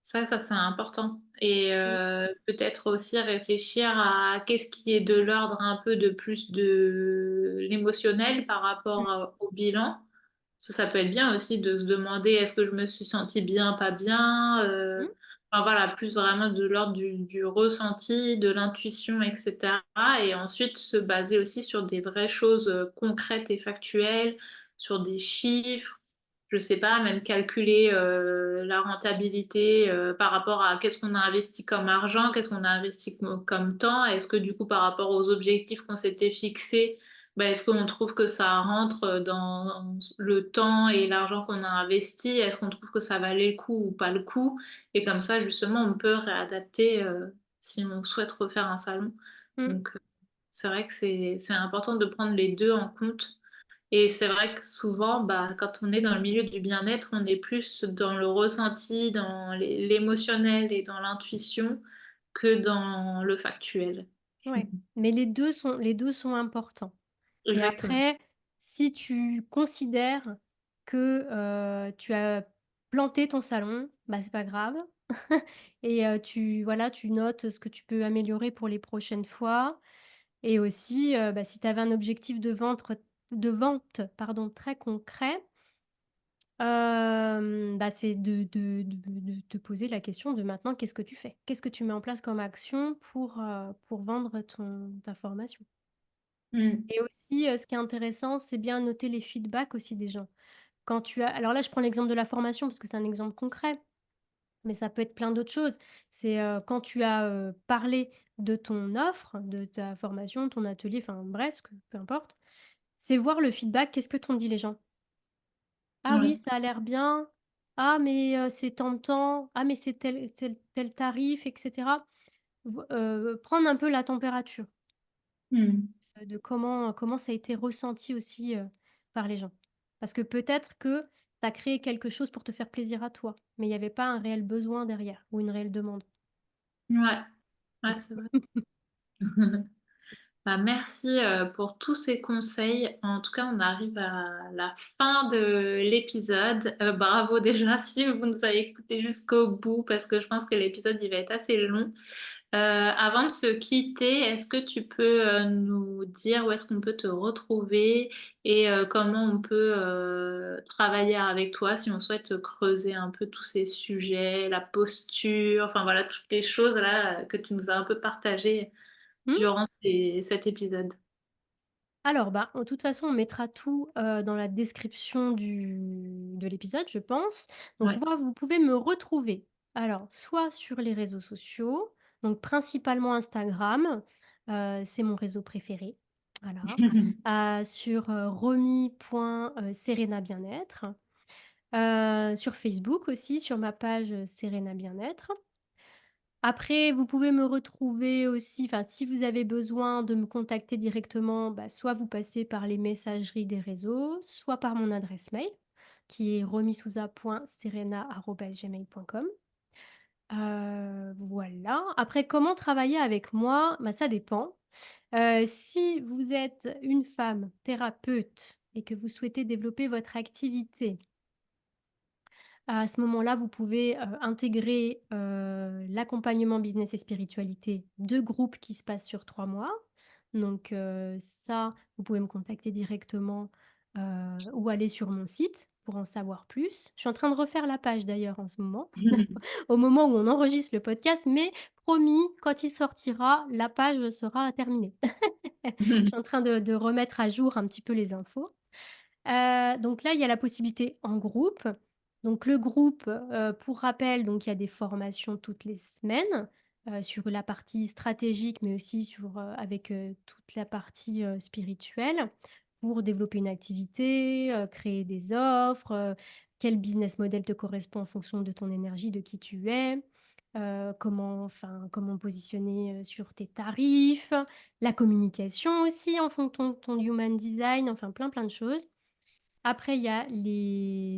Ça, c'est important et Mmh, peut-être aussi réfléchir à qu'est-ce qui est de l'ordre un peu de plus de l'émotionnel par mmh, rapport, au bilan. Parce que ça peut être bien aussi de se demander: «Est-ce que je me suis sentie bien, pas bien?» mmh, Enfin voilà, plus vraiment de l'ordre du ressenti, de l'intuition et cetera et ensuite se baser aussi sur des vraies choses, concrètes et factuelles, sur des chiffres. je sais pas, même calculer la rentabilité par rapport à qu'est-ce qu'on a investi comme argent, qu'est-ce qu'on a investi comme temps. Est-ce que du coup, par rapport aux objectifs qu'on s'était fixés, ben, est-ce qu'on trouve que ça rentre dans le temps et l'argent qu'on a investi? Est-ce qu'on trouve que ça valait le coup ou pas le coup? Et comme ça, justement, on peut réadapter si on souhaite refaire un salon. Mmh. Donc, c'est vrai que c'est important de prendre les deux en compte. Et c'est vrai que souvent, bah, quand on est dans le milieu du bien-être, on est plus dans le ressenti, dans l'émotionnel et dans l'intuition que dans le factuel. Ouais, mais les deux sont importants. Et Exactement. après, si tu considères que, tu as planté ton salon, bah, c'est pas grave et tu voilà, tu notes ce que tu peux améliorer pour les prochaines fois et aussi, bah, si tu avais un objectif de vente, pardon, très concret, bah, c'est de te poser la question de maintenant qu'est-ce que tu fais? Qu'est-ce que tu mets en place comme action pour vendre ta formation? Mmh. Et aussi, ce qui est intéressant, c'est bien noter les feedbacks aussi des gens. Quand tu as alors là, je prends l'exemple de la formation parce que c'est un exemple concret, mais ça peut être plein d'autres choses. C'est, quand tu as, parlé de ton offre, de ta formation, ton atelier, enfin bref, ce que peu importe, c'est voir le feedback. Qu'est-ce que t'ont dit les gens? «Ah oui, Ouais. ça a l'air bien. Ah mais, c'est tant de temps. Ah mais c'est tel tarif» et cetera. Prendre un peu la température. Mmh. De comment ça a été ressenti aussi, par les gens. Parce que peut-être que tu as créé quelque chose pour te faire plaisir à toi, mais il y avait pas un réel besoin derrière ou une réelle demande. Ouais, ouais, c'est vrai. Bah, merci, pour tous ces conseils. En tout cas, on arrive à la fin de l'épisode. Bravo déjà si vous nous avez écoutés jusqu'au bout parce que je pense que l'épisode, il va être assez long. Avant de se quitter, est-ce que tu peux, nous dire où est-ce qu'on peut te retrouver et comment on peut, travailler avec toi si on souhaite creuser un peu tous ces sujets, la posture, enfin voilà, toutes les choses là, que tu nous as un peu partagées Mmh? durant cet épisode? Alors, bah, de toute façon, on mettra tout, dans la description de l'épisode, je pense. Donc Ouais. voi vous pouvez me retrouver, alors soit sur les réseaux sociaux, donc principalement Instagram, c'est mon réseau préféré, voilà. Sur, romy.serena bien-être. Sur Facebook aussi, sur ma page, Serena Bien-être. Après, vous pouvez me retrouver aussi enfin, si vous avez besoin de me contacter directement, bah, soit vous passez par les messageries des réseaux, soit par mon adresse mail qui est romysouza.serena@gmail.com. Voilà. Après, comment travailler avec moi? Bah, ça dépend. Si vous êtes une femme thérapeute et que vous souhaitez développer votre activité, à ce moment-là, vous pouvez, intégrer, l'accompagnement business et spiritualité, 2 groupes qui se passent sur 3 mois. Donc ça, vous pouvez me contacter directement, ou aller sur mon site pour en savoir plus. Je suis en train de refaire la page d'ailleurs en ce moment, au moment où on enregistre le podcast, mais promis, quand il sortira, la page sera terminée. Je suis en train de remettre à jour un petit peu les infos. Donc là, il y a la possibilité en groupe. Donc le groupe, pour rappel, donc il y a des formations toutes les semaines, sur la partie stratégique, mais aussi avec, toute la partie, spirituelle pour développer une activité, créer des offres, quel business model te correspond en fonction de ton énergie, de qui tu es, comment positionner, sur tes tarifs, la communication aussi en fonction de ton human design, enfin plein, plein de choses. Après, il y a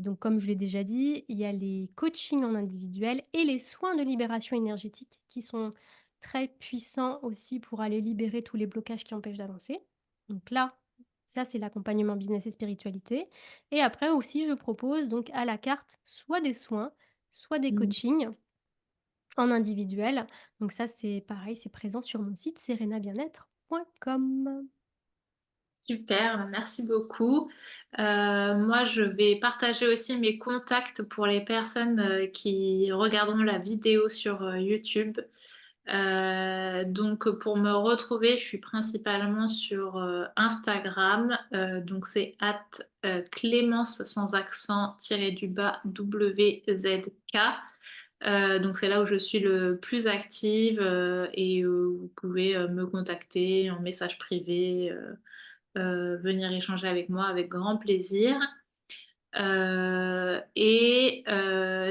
donc comme je l'ai déjà dit, il y a les coachings en individuel et les soins de libération énergétique qui sont très puissants aussi pour aller libérer tous les blocages qui empêchent d'avancer. Donc là, ça, c'est l'accompagnement business et spiritualité. Et après aussi, je propose donc à la carte soit des soins, soit des Mmh. coachings en individuel. Donc ça, c'est pareil, c'est présent sur mon site serenabienêtre.com. Super, merci beaucoup. Moi, je vais partager aussi mes contacts pour les personnes, qui regarderont la vidéo sur, YouTube. Donc pour me retrouver, je suis principalement sur, Instagram, donc c'est @Clémence sans accent tiré du bas WZK. Donc c'est là où je suis le plus active, et vous pouvez, me contacter en message privé, venir échanger avec moi avec grand plaisir.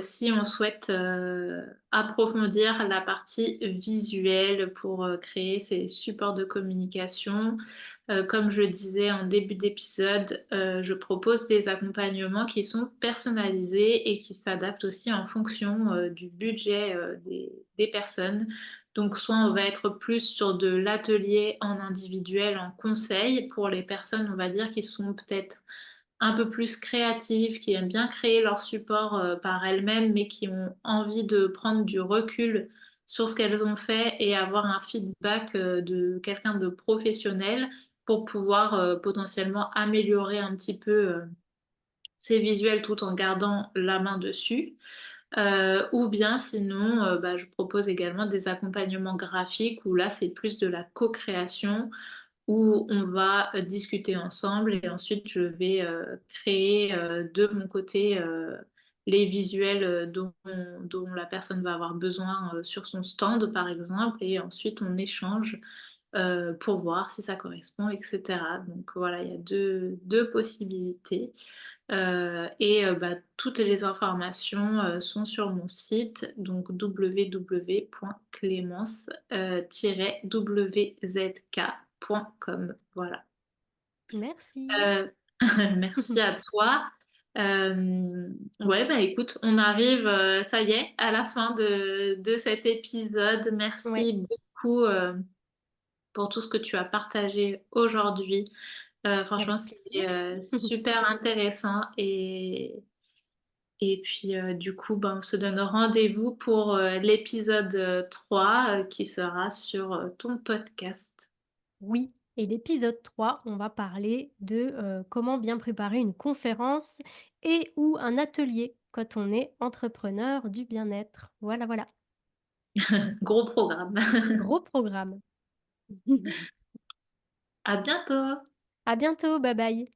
Si on souhaite, approfondir la partie visuelle pour, créer ces supports de communication, comme je disais en début d'épisode, je propose des accompagnements qui sont personnalisés et qui s'adaptent aussi en fonction, du budget, des personnes. Donc soit on va être plus sur de l'atelier en individuel, en conseil pour les personnes, on va dire, qui sont peut-être un peu plus créatives, qui aiment bien créer leur support, par elles-mêmes, mais qui ont envie de prendre du recul sur ce qu'elles ont fait et avoir un feedback, de quelqu'un de professionnel pour pouvoir, potentiellement améliorer un petit peu, ces visuels tout en gardant la main dessus. Ou bien sinon, bah, je propose également des accompagnements graphiques où là, c'est plus de la co-création où on va, discuter ensemble et ensuite je vais, créer, de mon côté, les visuels, dont la personne va avoir besoin, sur son stand par exemple et ensuite on échange, pour voir si ça correspond et cetera. Donc voilà, il y a deux possibilités, bah, toutes les informations, sont sur mon site donc www.clémence, wzk.com. Voilà. Merci. Heu, merci à toi. Ouais, bah, écoute, on arrive, ça y est, à la fin de cet épisode. Ouais, Merci beaucoup, pour tout ce que tu as partagé aujourd'hui. Franchement, avec plaisir. c'était, super intéressant et puis, du coup, ben, on se donne rendez-vous pour, l'épisode, 3, qui sera sur, ton podcast. Oui, et l'épisode 3, on va parler de, comment bien préparer une conférence et ou un atelier quand on est entrepreneur du bien-être. Voilà, voilà. Gros programme. Gros programme. À bientôt! À bientôt, bye bye.